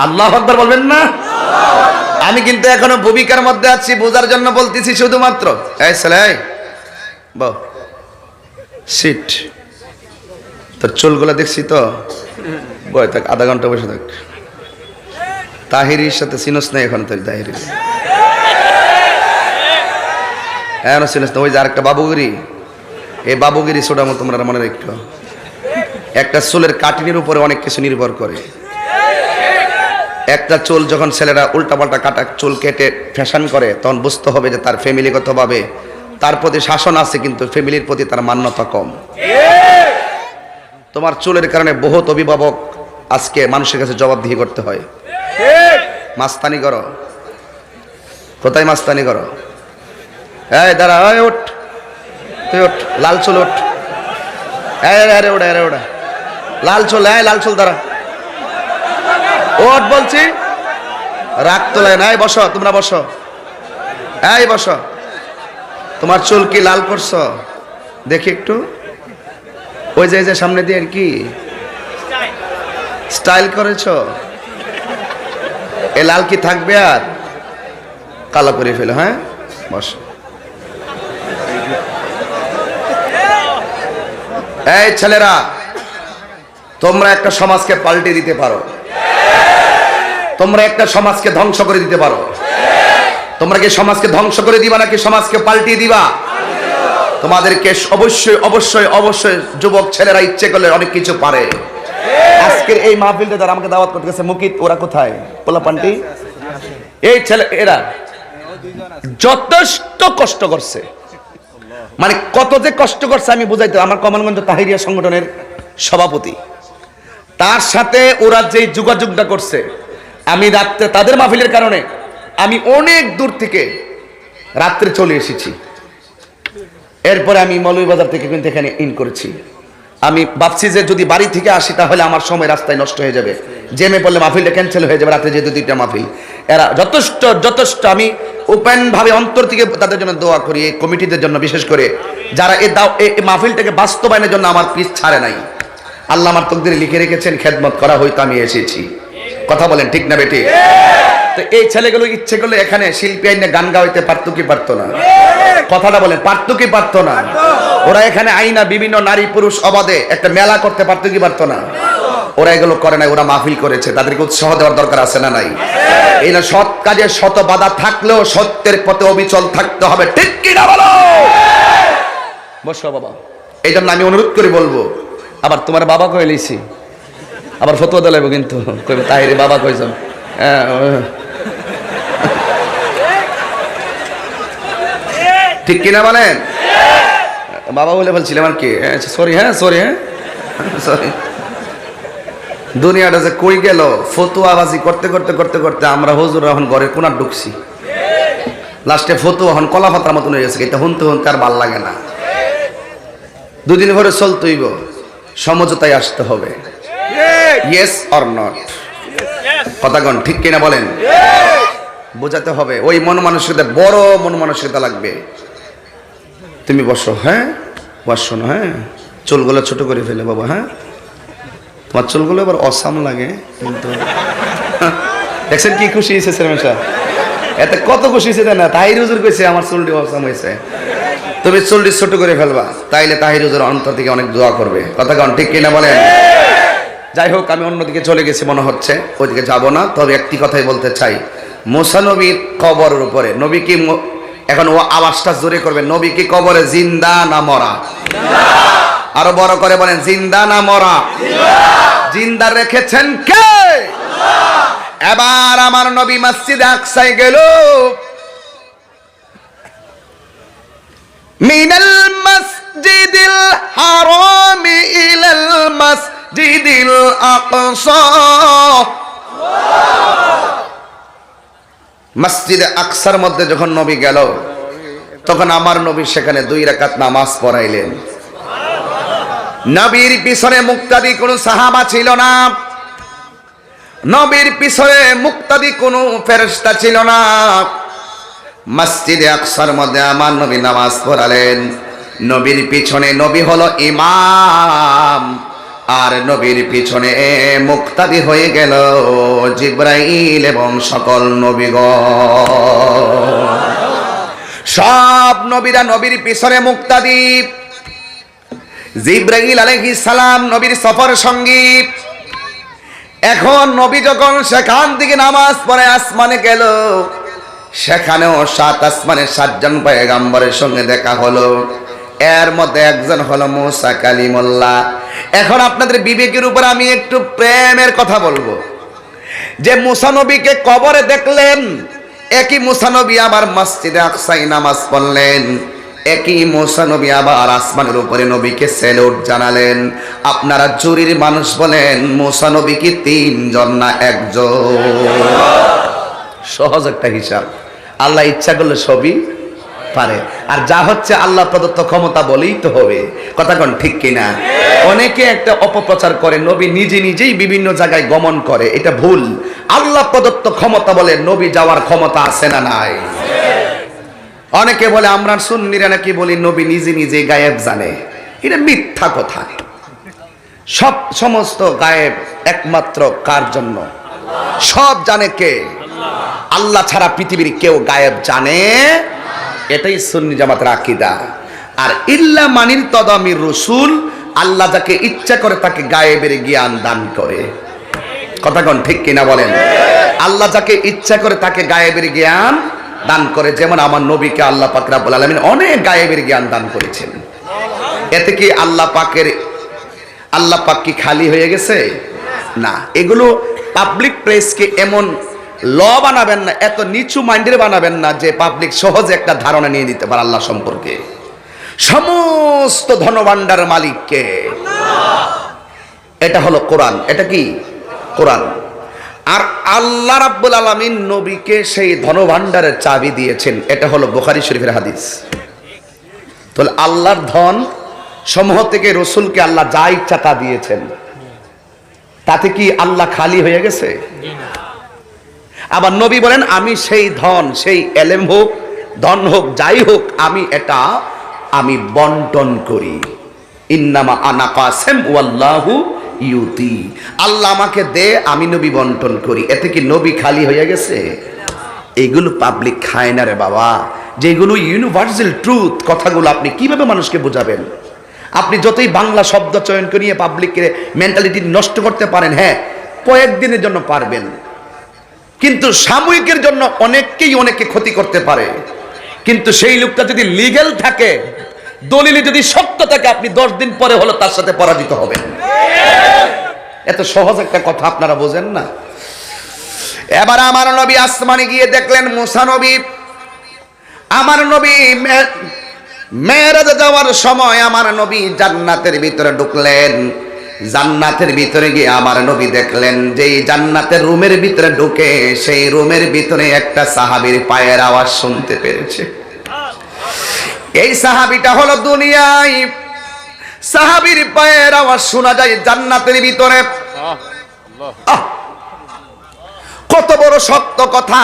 আল্লাহু আকবার বলবেন না? আমি কিন্তু এখনো ভূমিকার মধ্যে আছি, বোঝার জন্য বলতেছি শুধুমাত্র। এই ছেলে বল, সিট। তোর চুলগুলো দেখছি তো, বয় থাক, আধা ঘন্টা বসে থাক। তাহিরির সাথে চিনস না এখন? তোর তাহিরি এখন চিনস না? ওই যে আরেকটা বাবুগিরি, এই বাবুগিরি ছোটা মতো তোমরা মনে রেখো। একটা চুলের কাটিনের উপরে অনেক কিছু নির্ভর করে। একটা চুল যখন ছেলেরা উল্টাপাল্টা কাটা চুল কেটে ফ্যাশন করে, তখন বুঝতে হবে যে তার ফ্যামিলিগতভাবে তার প্রতি শাসন আছে, কিন্তু ফ্যামিলির প্রতি তার মান্যতা কম। তোমার চুলের কারণে বহুত অভিভাবক আজকে মানুষের কাছে জবাবদিহি করতে হয়। মাস্তানি করো, কোথায় মাস্তানি করো? এই দাঁড়া, ওই ওঠ, তুই ওঠ, লাল চুল ওঠ। আরে ওটা, আরে ওটা লাল চুল, লাল চুল দাঁড়া, ওঠ বলছি। রাগ তোলায় নাই, বসো, তোমরা বসো, এই বসো। তোমার চুল কি লাল করছো দেখি একটু? ওই যে সামনে দিয়ে কি স্টাইল করেছো? এ লাল কি থাকবে আর? কালো করে ফেলো। হ্যাঁ, বসো। এই ছেলেরা, তোমরা একটা সমাজকে পাল্টে দিতে পারো, তোমরা একটা সমাজকে ধ্বংস করে দিতে পারো। তোমরা কি সমাজকে ধ্বংস করে দিবা নাকি সমাজকে পাল্টিয়ে দিবা? তোমাদেরকে অবশ্যই অবশ্যই অবশ্যই যুবক ছেলেরা ইচ্ছে করলে অনেক কিছু পারে। আজকের এই মাহফিলটা যারা আমাকে দাওয়াত করতে গেছে, মুকিত ওরা কোথায়? পোলাপান্টি, এই ছেলে এরা যথেষ্ট কষ্ট করছে। মানে কত যে কষ্ট করছে আমি বুঝাইতে। আমার কমলগঞ্জ তাহিরিয়া সংগঠনের সভাপতি, তার সাথে ওরা যে যোগাযোগটা করছে, আমি রাত্রে তাদের মাহফিলের কারণে আমি অনেক দূর থেকে রাত্রে চলে এসেছি। এরপরে আমি মৌলভীবাজার থেকে কিন্তু এখানে ইন করেছি। আমি ভাবছি যে যদি বাড়ি থেকে আসি তাহলে আমার সময় রাস্তায় নষ্ট হয়ে যাবে, জেমে পড়লে মাহফিলটা ক্যান্সেল হয়ে যাবে। রাত্রে যেহেতু 2টা মাহফিল, এরা যথেষ্ট আমি ওপেন ভাবে অন্তর থেকে তাদের জন্য দোয়া করি। এই কমিটিদের জন্য বিশেষ করে, যারা এই মাহফিলটাকে বাস্তবায়নের জন্য আমার পিছ ছাড়ে নাই। আল্লাহ আমার তকদিরে লিখে রেখেছেন, খেদমত করা হয়তো আমি এসেছি। কথা বলেন ঠিক না বেটি? তো এই ছেলেগুলো ইচ্ছে করলে এখানে শিল্পী আইনে গান গাওয়াইতে পারতো কি পারতো না? কথাটা বলেন, পারতো কি পারতো না? ওরা এখানে আইনা বিভিন্ন নারী পুরুষ অবাধে একটা মেলা করতে পারতো কি পারতো না? ওরা এগুলো করে নাই, ওরা মাহফিল করেছে। তাদেরকে উৎসাহ দেওয়ার দরকার আছে না নাই? এই না, সৎ কাজে শত বাধা থাকলেও সত্যের পথে অবিচল থাকতে হবে, ঠিক কি না বলো? বসো বাবা। এই জন্য আমি অনুরোধ করে বলবো, আবার তোমার বাবা কয়ে লিছি, আবার ফতোয়া দিলাইব কিন্তু, কইবে তাহিরে বাবা কইছেন। ঠিক কিনা বলেন? বাবা বলে বলছিলাম আর কি। সরি, হ্যাঁ সরি, হ্যাঁ সরি। দুনিয়াটা যে কই গেল, ফতুয়াবাজি করতে করতে করতে করতে আমরা হুজুর এখন ঘরে কোনার ঢুকছি। লাস্টে ফতুয়া এখন কলা পাতার মতন হয়ে গেছে। এটা শুনতে শুনতে আর ভাল লাগে না। দুদিন পরে চলতেইব, সমঝোতায় আসতে হবে। Yes or not? কথা কোন ঠিক কিনা বলেন? বোঝাতে হবে। ওই মন মানসিকতা, বড় মন মানসিকতা লাগবে। তুমি বসো, হ্যাঁ বসো না, হ্যাঁ চুলগুলো ছোট করে ফেলে বাবা, হ্যাঁ তোমার চুলগুলো এবার অসাম লাগে কিন্তু দেখছেন কি খুশি হয়েছে সেরমেশা, এতে কত খুশি হয়েছে না। তাহির হুজুর কইছে আমার চুলটি অসাম হয়েছে, তুমি চুলটি ছোট করে ফেলবা, তাইলে তাহির হুজুর অন্তর থেকে অনেক দোয়া করবে। কথা কোন ঠিক কিনা বলেন? যাই হোক, আমি অন্যদিকে চলে গেছি মনে হচ্ছে, ওইদিকে যাব না। তবে একটি কথাই বলতে চাই, মুসা নবীর কবরের উপরে নবী কি, এখন ও আওয়াজটা জোরে করবে, নবী কি কবরে জিন্দা না মরা? আরো বড় করে বলেন, জিন্দা না মরা? জিন্দা রেখেছেন কে? এবার আমার নবী মসজিদে আকসায় গেল। মিনাল মসজিদিল হারাম ইলাল মসজিদিল আকসা, মসজিদে আকসার মধ্যে যখন নবী গেল, তখন আমার নবী সেখানে 2 রাকাত নামাজ পড়াইলেন। নবীর পিছনে মুক্তাদি কোনো সাহাবা ছিল না, নবীর পিছনে মুক্তাদি কোনো ফেরেশতা ছিল না। মসজিদে আকসার মধ্যে আমার নবী নামাজ পড়ালেন। নবীর পিছনে নবী হলো ইমাম, আর নবীর পিছনে মুক্তাদি হয়ে গেল জিবরাইল এবং সকল নবীগণ। সব নবীরা নবীর পিছনে মুক্তাদি। জিবরাইল আলাইহিস সালাম নবীর সফর সঙ্গী। এখন নবী যখন সেখান থেকে নামাজ পড়ে আসমানে গেল, সেখানেও 7 আসমানে 7 জন পয়গম্বরের সঙ্গে দেখা হলো। এর মধ্যে একজন হলো মুসা কালিমুল্লাহ। এখন আপনাদের বিবেকের উপর আমি একটু প্রেমের কথা বলবো, যে মুসা নবীকে কবরে দেখলেন, একই মুসা নবী আবার মসজিদে আকসায় নামাজ পড়লেন, একই মুসা নবী আবার আসমানের উপরে নবীকে স্যালুট জানালেন। আপনারা জুরির মানুষ বলেন, মুসা নবী কি 3 জন না 1 জন? সহজ একটা হিসাব। আল্লাহ ইচ্ছা করলে সবই পারে, আর যা হচ্ছে আল্লাহ প্রদত্ত ক্ষমতা বলেই তো হবে। কথা কোন ঠিক কিনা? অনেকে একটা অপপ্রচার করে, নবী নিজে নিজেই বিভিন্ন জায়গায় গমন করে, এটা ভুল। আল্লাহ প্রদত্ত ক্ষমতা বলে নবী যাওয়ার ক্ষমতা আছে না নাই? অনেকে বলে আমরা সুন্নিরা নাকি বলি নবী নিজে নিজে গায়েব জানে, এটা মিথ্যা কথা। সমস্ত গায়েব একমাত্র কার জন্য? সব জানে কে? আল্লাহ ছাড়া পৃথিবীর কেউ গায়েব জানে, এটাই সুন্নি জামাতের আকীদা। আর ইল্লা মানির তদামির রাসূল, আল্লাহ যাকে ইচ্ছা করে তাকে গায়েবের জ্ঞান দান করে। কথা কোন ঠিক কিনা বলেন? আল্লাহ যাকে ইচ্ছা করে তাকে গায়েবের জ্ঞান দান করে। যেমন আমার নবীকে আল্লাহ পাক রব্বুল আলামিন অনেক গায়েবের জ্ঞান দান করেছেন। এতে কি আল্লাহ পাক কি খালি হয়ে গেছে? না। এগুলো পাবলিক প্লেসকে এমন ল বানাবেন না, এত নিচু মাইন্ডের বানাবেন না যে পাবলিক সহজে একটা ধারণা নিয়ে নিতে পারে আল্লাহ সম্পর্কে। সমস্ত ধনভাণ্ডার মালিককে। এটা হলো কোরআন। এটা কি? কোরআন। আর আল্লাহ রাব্বুল আলামিন নবীকে সেই ধনভাণ্ডারের চাবি দিয়েছেন। এটা হলো বুখারী শরীফের হাদিস। তাহলে আল্লাহর ধন সমূহ থেকে রাসূলকে আল্লাহ যা ইচ্ছা তা দিয়েছেন, তাতে কি আল্লাহ খালি হয়ে গেছে? আবার নবী বলেন, আমি সেই ধন, সেই এলেম হোক, ধন হোক, যাই হোক, আমি বন্টন করি। ইন্নামা আনা কাসিম ওয়াল্লাহু ইউতি। আল্লাহ আমাকে দে, আমি নবী বন্টন করি। এতে কি নবী খালি হয়ে গেছে? এগুলো পাবলিক খায় না রে বাবা। যেগুলো ইউনিভার্সাল ট্রুথ, কথাগুলো আপনি কিভাবে মানুষকে বোঝাবেন? আপনি যতই বাংলা শব্দ চয়ন করিয়ে পাবলিকের মেন্টালিটি নষ্ট করতে পারেন, হ্যাঁ কয়েকদিনের জন্য পারবেন, কিন্তু সাময়িকের জন্য অনেকে ক্ষতি করতে পারে। কিন্তু সেই লোকটা যদি লিগ্যাল থাকে, দলিলে যদি সত্য থাকে, আপনি 10 দিন পরে হলো তার সাথে পরাজিত হবেন। এত সহজ একটা কথা আপনারা বোঝেন না। এবার আমার নবী আসমানে গিয়ে দেখলেন মুসা নবী। আমার নবী মেরাজে যাওয়ার সময় আমার নবী জান্নাতের ভিতরে ঢুকলেন। জান্নাতের ভিতরে গিয়ে আমার নবী দেখলেন যে জান্নাতের রুমের ভিতরে ঢুকে সেই রুমের ভিতরে একটা সাহাবীর পায়ের আওয়াজ শুনতে পেরেছে। এই সাহাবীটা হলো দুনিয়ায়, সাহাবীর পায়ের আওয়াজ শোনা যায় জান্নাতের ভিতরে। কত বড় শক্ত কথা।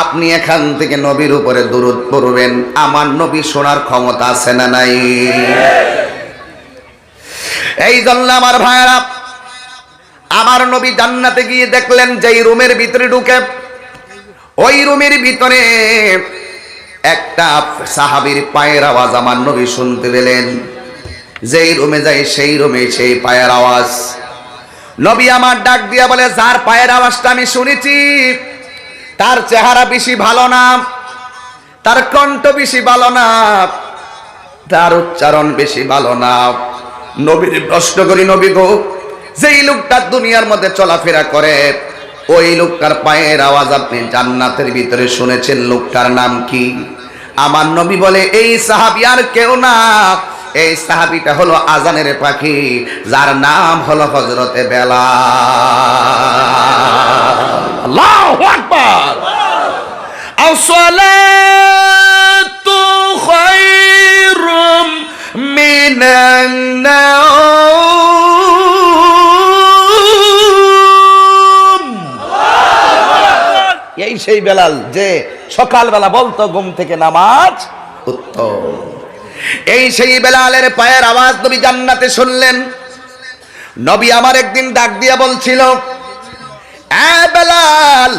আপনি এখান থেকে নবীর উপরে দরুদ পড়বেন, আমার নবী শোনার ক্ষমতা আছে না নাই? এই জন্য আমার ভাইরা, আমার নবী জান্নাতে গিয়ে দেখলেন যেই রুমের ভিতরে ঢুকে, ওই রুমের ভিতরে একটা সাহাবীর পায়ের আওয়াজ আমার নবী শুনতে পেলেন। যেই রুমে যায় সেই রুমে সেই পায়ের আওয়াজ। নবী আমার ডাক দিয়া বলে, যার পায়ের আওয়াজটা আমি শুনেছি তার চেহারা বেশি ভালো না, তার কণ্ঠ বেশি ভালো না, তার উচ্চারণ বেশি ভালো না। নবীর প্রশ্ন করি, নবী গো, যেই লোকটা দুনিয়ার মধ্যে চলাফেরা করে, ওই লোকটার পায়ের আওয়াজ আপনি জান্নাতের ভিতরে শুনেছেন, লোকটার নাম কি? আমার নবী বলে, এই সাহাবী আর কেউ না, এই সাহাবীটা হলো আজানের পাখি, যার নাম হলো হযরতে বেলাল। আল্লাহু আকবার। আসসালাতু খায়রুম মিনান নাওম। এই সেই বেলাল যে সকালবেলা বলতো ঘুম থেকে নামাজ উত্তম। এই সেই বেলালের পায়ের আওয়াজ নবী জান্নাতে শুনলেন। নবী আমার একদিন ডাক দিয়া বলছিল, এ বেলাল,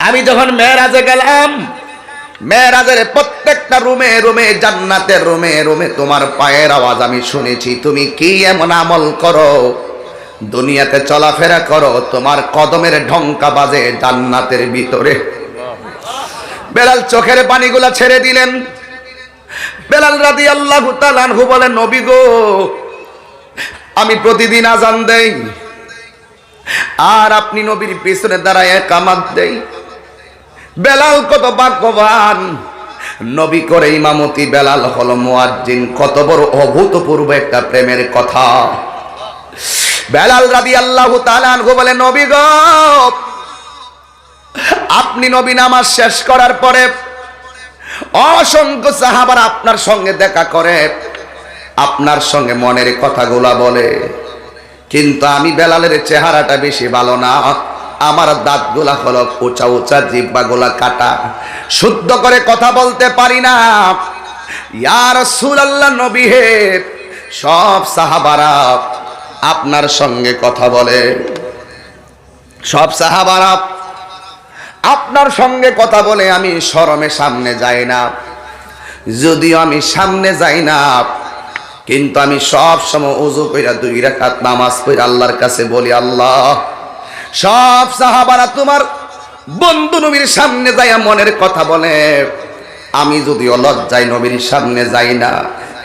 আমি যখন মেরাজে গেলাম, মেরাজের প্রত্যেকটা রুমে রুমে, জান্নাতের রুমে রুমে তোমার পায়ের আওয়াজ আমি শুনেছি। তুমি কি এমন আমল করো, দুনিয়াতে চলাফেরা করো, তোমার কদমের ঢঙ্কা বাজে জান্নাতের ভিতরে। বেলাল চোখের পানিগুলা ছেড়ে দিলেন। বেলাল রাদিয়াল্লাহু তাআলা আনহু বলেন, নবী গো, আমি প্রতিদিন আজান দেই আর আপনি নবীর পিছনে দাঁড়ায় কামাত দেই। বেলাল কত ভাগ্যবান, নবী করে ইমামতি, বেলাল হলো মুয়াজ্জিন। কত বড় অভূতপূর্ব একটা প্রেমের কথা। বেলাল রাদিয়াল্লাহু তাআলা আনহু বলেন, নবী গো, আপনি নবী নামাজ শেষ করার পরে অসংখ্য সাহাবারা আপনার সঙ্গে দেখা করে, আপনার সঙ্গে মনের কথাগুলা বলে, কিন্তু আমি বেলালের চেহারাটা বেশি ভালো না, আমার দাঁতগুলা হলো উঁচা উঁচা, জিহ্বাগুলা কাটা, শুদ্ধ করে কথা বলতে পারি না। ইয়া রাসূলুল্লাহ, নবী হে, সব সাহাবারা আপনার সঙ্গে কথা বলে, সব সাহাবারা আপনার সঙ্গে কথা বলে, আমি শরমে সামনে যাই না। যদিও আমি সামনে যাই না, কিন্তু আমি সব সময় ওযু কইরা 2 রাকাত নামাজ পড়ে আল্লাহর কাছে বলি, আল্লাহ, সব সাহাবারা তোমার বন্ধু নবীর সামনে যাইয়া মনের কথা বলে, আমি যদিও লজ্জায় নবীর সামনে যাই না,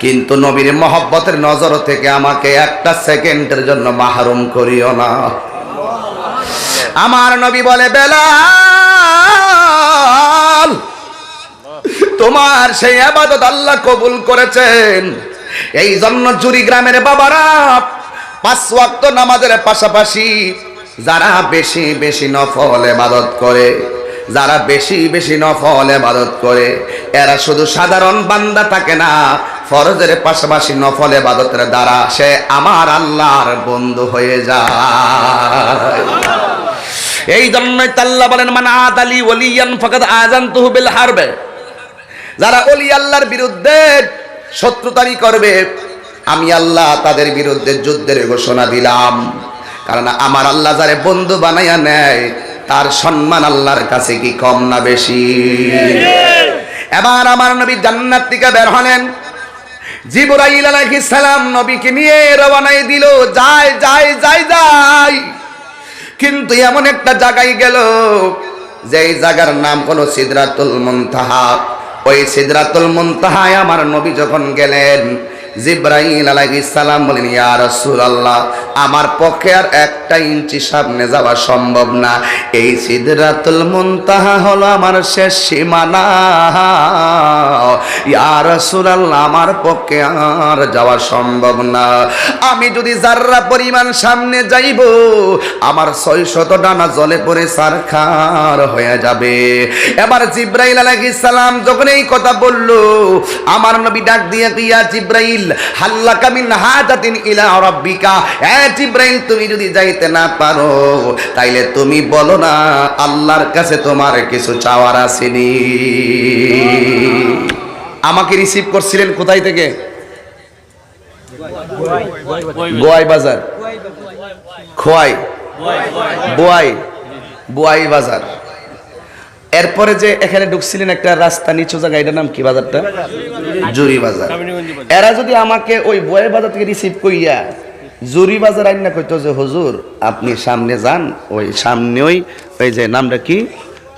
কিন্তু নবীর মহব্বতের নজর থেকে আমাকে একটা সেকেন্ডের জন্য মাহরুম করিও না। আমার নবী বলে, বেলাল, তোমার সেই ইবাদত আল্লাহ কবুল করেছেন। এই জন্য জুরি গ্রামের বাবারা 5 ওয়াক্ত নামাজের পাশাপাশি যারা বেশি বেশি নফল ইবাদত করে, যারা বেশি বেশি নফল ইবাদত করে, এরা শুধু সাধারণ বান্দা থাকে না, ফরজের পাশাপাশি নফল ইবাদতের দ্বারা সে আমার আল্লাহর বন্ধু হয়ে যায়। এই জন্যই আল্লাহ বলেন, মান আদালি ওয়ালিয়ান ফাকাদ আযানতুহু বিল হারবে। যারা ওলি আল্লাহর বিরুদ্ধে শত্রুতারি করবে, আমি আল্লাহ তাদের বিরুদ্ধে যুদ্ধের ঘোষণা দিলাম। কারণ আমার আল্লাহ যারে বন্ধু বানাইয়া নেয়, তার সম্মান আল্লাহর কাছে কি কম না বেশি? এবার আমার নবী জান্নাত থেকে বের হলেন। জিবরাইল আলাইহিস সালাম নবীকে নিয়ে রওনায় দিল, যায় যায় যায় যায়। কিন্তু এমন একটা জায়গায় গেল, যেই জায়গার নাম হলো সিদরাতুল মুনতাহা। ওই সিদরাতুল মুনতাহায় আমার নবী যখন গেলেন, জিবরাইল আলাইহিস সালাম বলেন, ইয়া রাসূলুল্লাহ, আমার পক্ষে আর 1 ইঞ্চি সামনে যাওয়া সম্ভব না। এই সিদরাতুল মুনতাহা হলো আমার শেষ সীমানা। ইয়া রাসূলুল্লাহ, আমার পক্ষে আর যাওয়া সম্ভব না। আমি যদি যাররা পরিমাণ সামনে যাইব, আমার 600 ডানা জলে পড়ে ছারখার হয়ে যাবে। এবার জিবরাইল আলাইহিস সালাম যখন এই কথা বলল, আমার নবী ডাক দিয়ে, ইয়া জিবরাইল, হাল্লাকা মিন হাজাতিন ইলা রাব্বিকা, জিবরাইল তুমি যদি যাইতে না পারো তাইলে তুমি বলো না আল্লাহর কাছে তোমার কিছু চাওয়ার আসেনি। আমাকে রিসিভ করছিলেন কোথায় থেকে? গোয়াই বাজার, খোয়াই, বোয়াই বাজার। এরপরে যে এখানে ঢুকছিলেন একটা রাস্তা নিচু জায়গা, এটার নাম কি বাজারটা? জুরি বাজার। এরা যদি আমাকে ওই বোয়াই বাজার থেকে রিসিভ কইয়া জুরি বাজার আইনা কইতো যে হুজুর আপনি সামনে যান, ওই সামনে ওই যে নামটা কি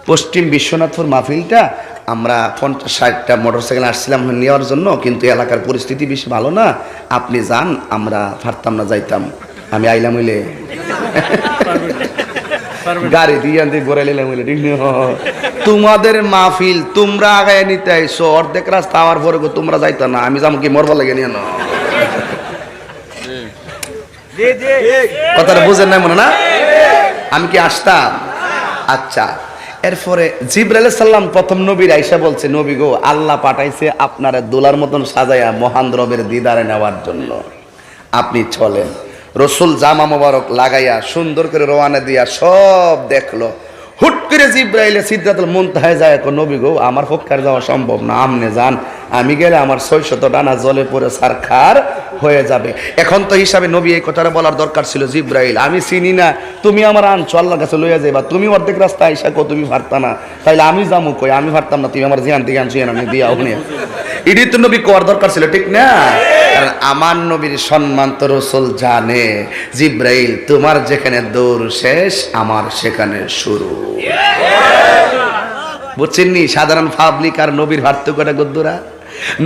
পশ্চিম বিশ্বনাথপুর মাহফিলটা, আমরা 50-60টা মোটরসাইকেল আসছিলাম নেওয়ার জন্য, কিন্তু এলাকার পরিস্থিতি বেশি ভালো না, আপনি যান, আমরা পারতাম না যাইতাম। আমি আইলাম হইলে গাড়ি দিয়ে আনতে ঘুরে নিলাম হইলে, ঠিক না? তোমাদের মাহফিল তোমরা আগায় নিতে আইসো, অর্ধেক রাস্তা আমার পরে তোমরা যাইতো না, আমি যাবো কি মরবা লাগে নিয়ে না? কথাটা বুঝেন নাই মনে না? আমি কি আসতাম? আচ্ছা, এরপরে জিবরাইল আলাইহিস সালাম প্রথম নবীর আইসা বলছে, নবী গো আল্লাহ পাঠাইছে আপনারা দোলার মতন সাজাইয়া মহান রবের দিদারে নেওয়ার জন্য, আপনি চলেন। রসুল জামা মোবারক লাগাইয়া সুন্দর করে রওনা দিয়া সব দেখলো। হুট করে জিবরাইলে সিদরাতুল মুনতাহায় যায়, নবী গো আমার পক্ষে যাওয়া সম্ভব না, আমনে যান, আমি গেলে আমার 600 ডানা জলে পড়ে সারখার হয়ে যাবে। এখন তো হিসাবে নবী এই কথাটা বলার দরকার ছিল, জিবরাইল আমি চিনি না, তুমি আমার আনছো আল্লাহর কাছে লইয়া যাইবা, তুমি অর্ধেক রাস্তা আইসা কো তুমি পারতা না, তাইলে আমি যামু কই? আমি পারতাম না, তুমি আমার জিয়ান থেকে আনছো আমি দিয়া ওখানে, এটাই তো নবী কোয়ার দরকার ছিল, ঠিক না? কারণ আমার নবীর সম্মান তো রসুল জানে, জিবরাইল তোমার যেখানে দৌড় শেষ আমার সেখানে শুরু। বুঝছেননি? সাধারণ পাবলিক আর নবীর পার্থক্যটা গদ্দুরা।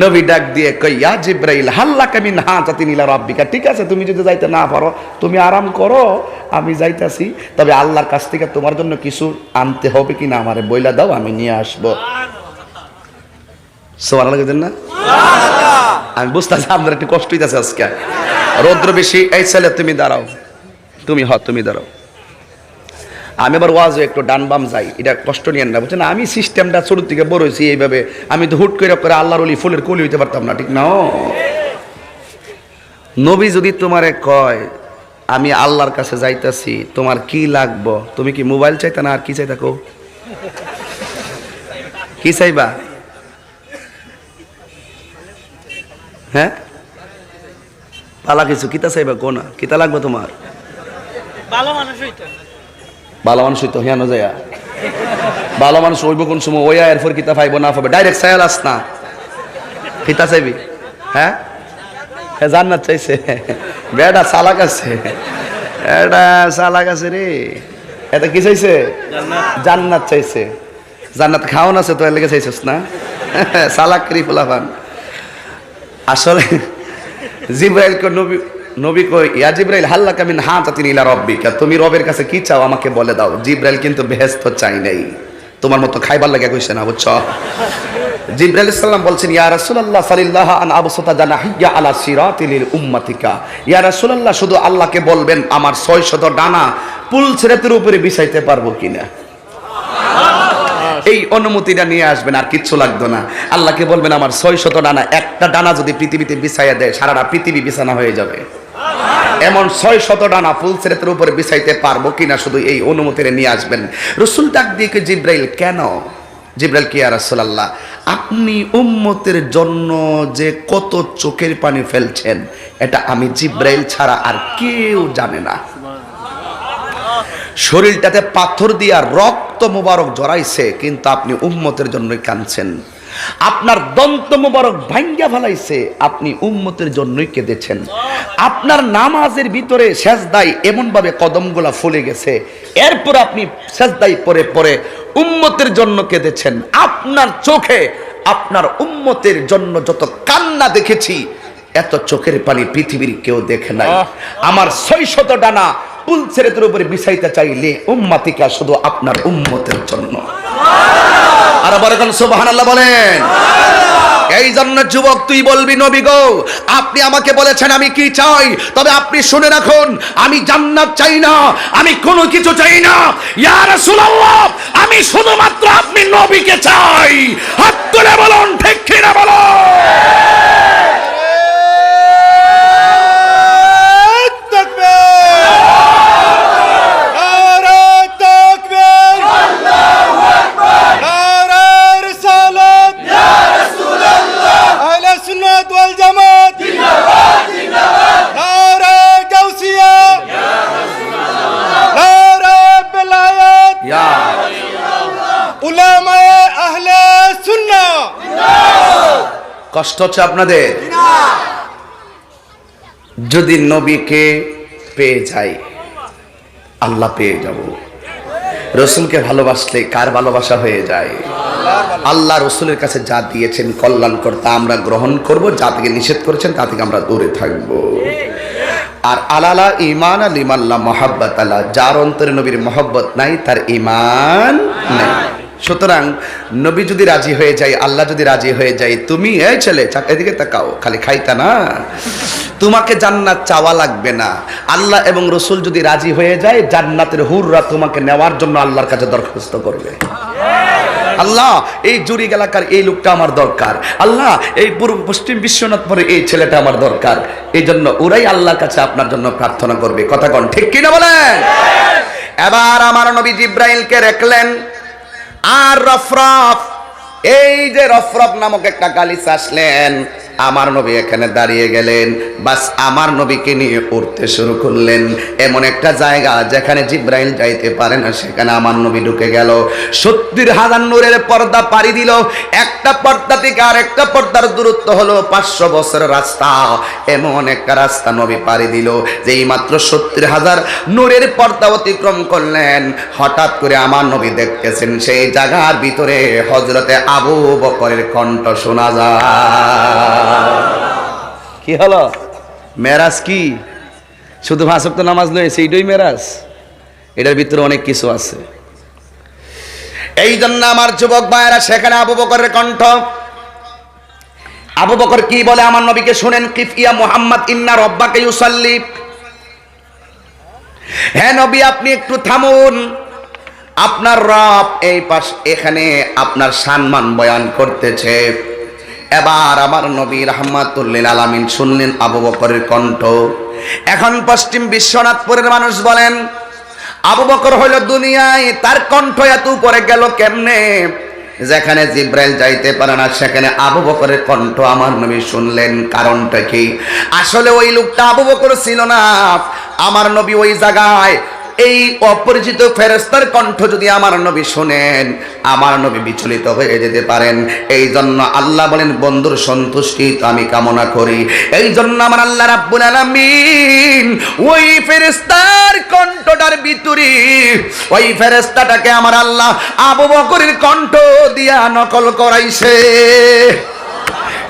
নবী ডাক দিয়ে কই, ইয়া জিবরাইল হাল্লাকা মিন হাজাতিন ইলা রাব্বিকা, ঠিক আছে তুমি যদি যাইতে না পারো তুমি আরাম করো, আমি যাইতাছি, তবে আল্লাহর কাছ থেকে তোমার জন্য কিছু আনতে হবে কিনা আমারে বইলা দাও, আমি নিয়ে আসবো। সুবহানাল্লাহ কইতেন না? আমি বুঝতেছি আপনার একটু কষ্ট হইতেছে আজকে, রৌদ্র বেশি। এই ছেলে তুমি দাঁড়াও, তুমি দাঁড়াও, আমি আবার ওয়াজে একটু ডান বাম যাই, এটা কষ্ট নিয়েন না, বুঝছেন? আমি সিস্টেমটা ছোট থেকে বড় হয়েছি এইভাবে, আমি তো হুট করে আল্লাহর ওলি ফুলের কলি হইতে পারতাম না, ঠিক না? নবী যদি তোমারে কয় আমি আল্লাহর কাছে যাইতাছি, তোমার কি লাগবো? তুমি কি মোবাইল চাইতা না আর কি চাইতা? কো কি চাইবা? হ্যাঁ পালা কিছু কিতা চাইবা? কো না কিতা লাগবে তোমার? ভালো মানুষ হইতো হিয়ানো যাইয়া, ভালো মানুষ হইব কোন সময়? ওয়া এরপর কিতা পাইব না পাবে, ডাইরেক্ট চাইল আস না, কিতা চাইবি? হ্যাঁ জান্নাত চাইছে, বেটা চালাক আছে, এটা চালাক আছে রে, এটা কি চাইছে? জান্নাত চাইছে। জান্নাত খাওয়ান আছে তো এর লেগে চাইছিস না? চালাক করি ফলাফান। আসলে জিবরাইল কো নবী কই, ইয়া জিবরাইল হাল্লাকা মিন হাজাতিন ইলা রাব্বিকা, তুমি রবের কাছে কি চাও আমাকে বলে দাও। জিবরাইল কিন্তু বেহেশত চাই নাই, তোমার মতো খাইবার লাগে কইছে না, বুঝছো? জিবরাইল আলাইহিস সালাম বলছেন, ইয়া রাসূলুল্লাহ সাল্লাল্লাহু আন আবসাতা জানাহিয়া আলা সিরাতিল উম্মাতিকা, ইয়া রাসূলুল্লাহ শুধু আল্লাহকে বলবেন আমার 600 ডানা পুল সিরাতের উপরে বিছাইতে পারবো কিনা, এই অনুমতিটা নিয়ে আসবেন, আর কিচ্ছু লাগতো না। আল্লাহকে বলবেন আমার 600 ডানা, একটা ডানা যদি পৃথিবীতে বিছাইয়া দেয় সারাটা পৃথিবী বিছানা হয়ে যাবে, এমন 600 ডানা ফুলসিরাতের উপরে বিছাইতে পারবো কিনা, শুধু এই অনুমতিটা নিয়ে আসবেন। রাসূল ডাক দিয়ে জিবরাইল কেন? জিবরাইল কি, ইয়া রাসূলুল্লাহ আপনি উম্মতের জন্য যে কত চোখের পানি ফেলছেন এটা আমি জিবরাইল ছাড়া আর কেউ জানে না। শরীরটাতে পাথর দিয়া রক্ত মোবারক জড়াইছে, কিন্তু আপনি উম্মতের জন্যই কাঁদছেন। আপনার দন্ত মোবারক ভাঙ্গা ফেলাইছে, আপনি উম্মতের জন্যই কেঁদেছেন। আপনার নামাজের ভিতরে সেজদায় এমন ভাবে কদমগুলা ফুলে গেছে, এরপর আপনি সেজদায় পরে পরে উম্মতের জন্য কেঁদেছেন। আপনার চোখে আপনার উম্মতের জন্য যত কান্না দেখেছি এত চোখের পানি পৃথিবীর কেউ দেখে নাই। আমার 600 ডানা পুলসিরাতের উপরে বিছাইতে চাইলে উম্মতিকা শুধু আপনার উম্মতের জন্য। আর বলেন সুবহানাল্লাহ বলেন। এই জন্য যুবক তুই বলবি, নবী গো আপনি আমাকে বলেছেন আমি কি চাই, তবে আপনি শুনে রাখুন আমি জান্নাত চাই না, আমি কোনো কিছু চাই না। ইয়া রাসূলুল্লাহ আমি শুধুমাত্র আপনি নবীকে চাই। হাত তুলে বলুন ঠিক কি না বলো। কষ্ট হচ্ছে আপনাদের? যদি নবীকে পেয়ে যাই আল্লাহ পেয়ে যাব। রসুলকে ভালোবাসলে কার ভালোবাসা হয়ে যায়? আল্লাহ রসুলের কাছে যা দিয়েছেন কল্যাণকর তা আমরা গ্রহণ করব, যা থেকে নিষেধ করেছেন তা থেকে আমরা দূরে থাকব। আর আলালা ইমান আলিমাল্লা মহাব্বত আল্লাহ, যার অন্তরে নবীর মহব্বত নাই তার ইমান নাই। সুতরাং নবী যদি রাজি হয়ে যায়, আল্লাহ যদি রাজি হয়ে যায়, তুমি এই ছেলে এদিকে তাকাও, খালি খাইতা না, তোমাকে জান্নাত চাওয়া লাগবে না। আল্লাহ এবং রসুল যদি রাজি হয়ে যায়, জান্নাতের হুররা তোমাকে নেওয়ার জন্য আল্লাহর কাছে দরখাস্ত করবে। আল্লাহ এই জুরি এলাকার এই লোকটা আমার দরকার, আল্লাহ এই পূর্ব পশ্চিম বিশ্বনাথপুরে এই ছেলেটা আমার দরকার। এই জন্য ওরাই আল্লাহর কাছে আপনার জন্য প্রার্থনা করবে। কথা কোন ঠিক কিনা বলেন? এবার আমার নবী জিব্রাইলকে রাখলেন, আর রফরফ, এই যে রফরফ নামক একটা গালিচা আসলেন, আমার নবী এখানে দাঁড়িয়ে গেলেন। বাস আমার নবীকে নিয়ে উঠতে শুরু করলেন। এমন একটা জায়গা যেখানে জিব্রাইল যাইতে পারে না, সেখানে আমার নবী ঢুকে গেল। 70,000 নূরের পর্দা পাড়ি দিল। একটা পর্দা থেকে আর একটা পর্দার দূরত্ব হলো 500 বছরের রাস্তা। এমন একটা রাস্তা নবী পাড়ি দিল, যেই মাত্র 70,000 নূরের পর্দা অতিক্রম করলেন, হঠাৎ করে আমার নবী দেখতেছেন সেই জায়গার ভিতরে হযরতে আবু বকরের কণ্ঠ শোনা যায়। কি হলো? মেরাজ কি শুধু 5 ওয়াক্ত নামাজ নয়, সেইটাই মেরাজ। এটার ভিতরে অনেক কিছু আছে। এই জন্য আমার যুবক ভাইয়েরা, সেখানে আবু বকরের কণ্ঠ। আবু বকর কি বলে আমার নবীকে শুনেন, কিফ ইয়া মুহাম্মদ ইন্না রাব্বাকা ইউসাল্লি। হে নবী আপনি একটু থামুন, আপনার রব এই পাশ এখানে আপনার সম্মান বয়ান করতেছে। এবার আমার নবী রাহমাতুল লিল আলামিন শুনলেন আবু বকরের কণ্ঠ। এখন পশ্চিম বিশ্বনাথপুরের মানুষ বলেন, আবু বকর হইল দুনিয়ায়, তার কণ্ঠ এত উপরে গেল কেমনে? যেখানে জিব্রাইল যাইতে পারে না, সেখানে আবু বকরের কণ্ঠ আমার নবী শুনলেন। কারণটা কি? আসলে ওই লোকটা আবু বকর ছিল না। আমার নবী ওই জায়গায় এই অপরিচিত ফেরেশতার কণ্ঠ যদি আমার নবী শুনেন, আমার নবী বিচলিত হয়ে যেতে পারেন। এই জন্য আল্লাহ বলেন, বন্ধুর সন্তুষ্টি তো আমি কামনা করি। এই জন্য আমার আল্লাহ রাব্বুল আলামিন ওই ফেরেশতার কণ্ঠটার ভিতরে ওই ফেরেশতাটাকে আমার আল্লাহ আবু বকরের কণ্ঠ দিয়া নকল করাইছে।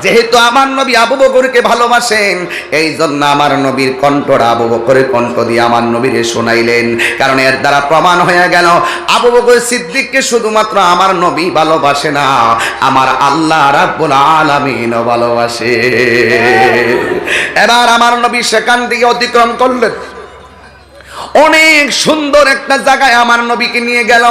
যেহেতু আমার নবী আবু বকরকে ভালোবাসেন, এই জন্য আমার নবীর কণ্ঠটা আবু বকরের কণ্ঠ দিয়ে আমার নবীরে শোনাইলেন। কারণ এর দ্বারা প্রমাণ হয়ে গেল আবু বকর সিদ্দিককে শুধুমাত্র আমার নবী ভালোবাসে না, আমার আল্লাহ রাব্বুল আলামিনও ভালোবাসে। এবার আমার নবী সেখান থেকে অতিক্রম করলেন। অনেক সুন্দর একটা জায়গায় আমার নবীকে নিয়ে গেল,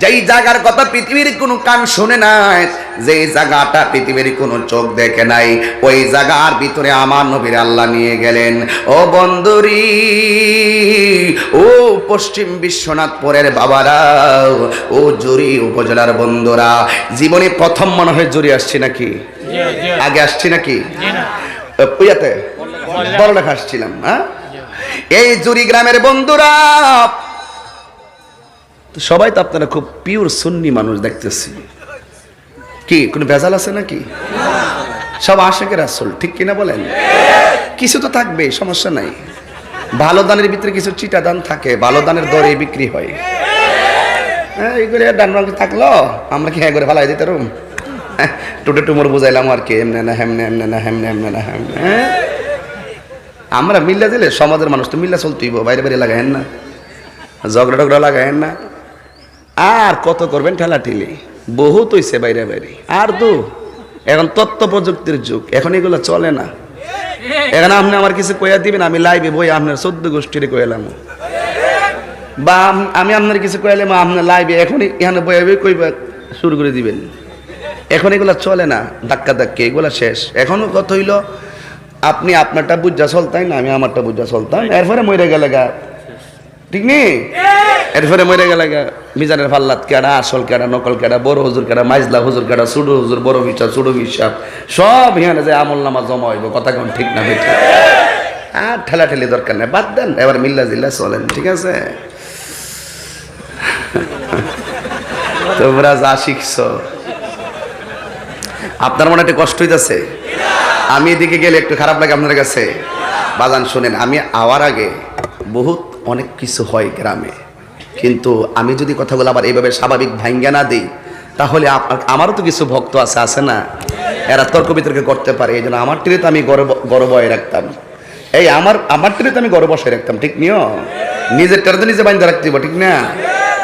যেই জায়গার কথা পৃথিবীর কোনো কান শুনে নাই, যেই জায়গাটা পৃথিবীর কোনো চোখ দেখে নাই, ওই জায়গার ভিতরে আমার নবীর আল্লাহ নিয়ে গেলেন। ও বন্ধুরি, ও পশ্চিম বিশ্বনাথপুরের বাবারা, ও জুরি উপজেলার বন্ধুরা, জীবনে প্রথম মনে হয় জুরি আসছি নাকি? আগে আসছি নাকি? পুয়াতে বড়লেখা আসছিলাম। হ্যাঁ, এই জুরি গ্রামের বন্ধুরা সবাই তো আপনারা খুব পিওর সুন্নি মানুষ দেখতেছি। কি কোনো ভেজাল আছে নাকি? সব আশিকে রাসূল, ঠিক কিনা বলেন? কিছু তো থাকবে, সমস্যা নাই। ভালো দানের ভিতরে কিছু চিটা দান থাকে, ভালো দানের দরে বিক্রি হয়। হ্যাঁ, এইগুলো ডান বাংলা থাকলো আমরা কি হ্যাঁ করে ফালাই দিতে রুম টুটে টুমোর বুঝাইলাম আর কি, এমনে না হেমনে, এমনে না হেমনে, এমনে না হেমনে। আমরা মিল্লা দিলে সমাজের মানুষ তো মিল্লা চলতেইব, বাইরে বাইরে লাগায়েন না, ঝগড়া টগড়া লাগায়েন না। আর কত করবেন ঠেলাঠেলি, বহুত হইছে বাইরে বাইরে। আর তো এখন তথ্য প্রযুক্তির যুগ, এখন এগুলো চলে না। এখন আপনি আমার কিছু কইয়া দিবেন, আমি লাইভে বই আপনার 14 গোষ্ঠীরে কইলাম, বা আমি আপনার কিছু কইলাম আপনার লাইভে এখন এখানে বই কইবা শুরু করে দিবেন। এখন এগুলো চলে না, ধাক্কা ধাক্কি এগুলো শেষ। এখনো কথা হইল আপনি আপনারটা বুঝা চলতাই না, আমি আমারটা বুঝা চলতাম, এরপরে মরে গেলে গা, ঠিক নেই? এরপরে মরে গেলে গা মিজানের ফাল্লাত কেডা, আসল কেডা, নকল কেডা, বড় হুজুর কেডা, মাইজলা হুজুর কেডা, ছোটো হুজুর, বড় হিসাব, ছোটো হিসাব, সব এখানে যে আমল নামা জমা হইব। কথা কোন ঠিক না বেঠিক? আর ঠেলাঠেলি দরকার নেই, বাদ দেন, এবার মিল্লা জিল্লা চলেন, ঠিক আছে? তোমরা যা শিখছ আপনার মনে একটা কষ্ট হইতেছে। আমি এদিকে গেলে একটু খারাপ লাগে আপনার কাছে? বাজান শুনেন, আমি আওয়ার আগে বহুত অনেক কিছু হয় গ্রামে, কিন্তু আমি যদি কথাগুলো আবার এইভাবে স্বাভাবিক ভাঙ্গা না দিই, তাহলে আমারও তো কিছু ভক্ত আছে না, এরা তর্ক বিতর্ক করতে পারে। এই জন্য আমার টিরে তো আমি গর্বয় রাখতাম, এই আমার টিরে তো আমি গর্ব বসায় রাখতাম, ঠিক নিও? নিজের টেরে তো নিজে বাইন্দা রাখতে হবে, ঠিক না?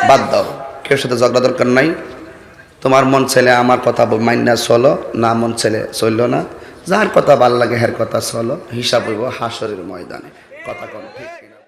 বাদ দাও, কেউ সাথে ঝগড়া দরকার নাই। তোমার মন ছেলে আমার কথা মাইনা চলো, না মন ছেলে চললো না, যার কথা ভাল লাগে হের কথা চলো, হিসাব হইব হাসরের ময়দানে। কথা কম ঠিক।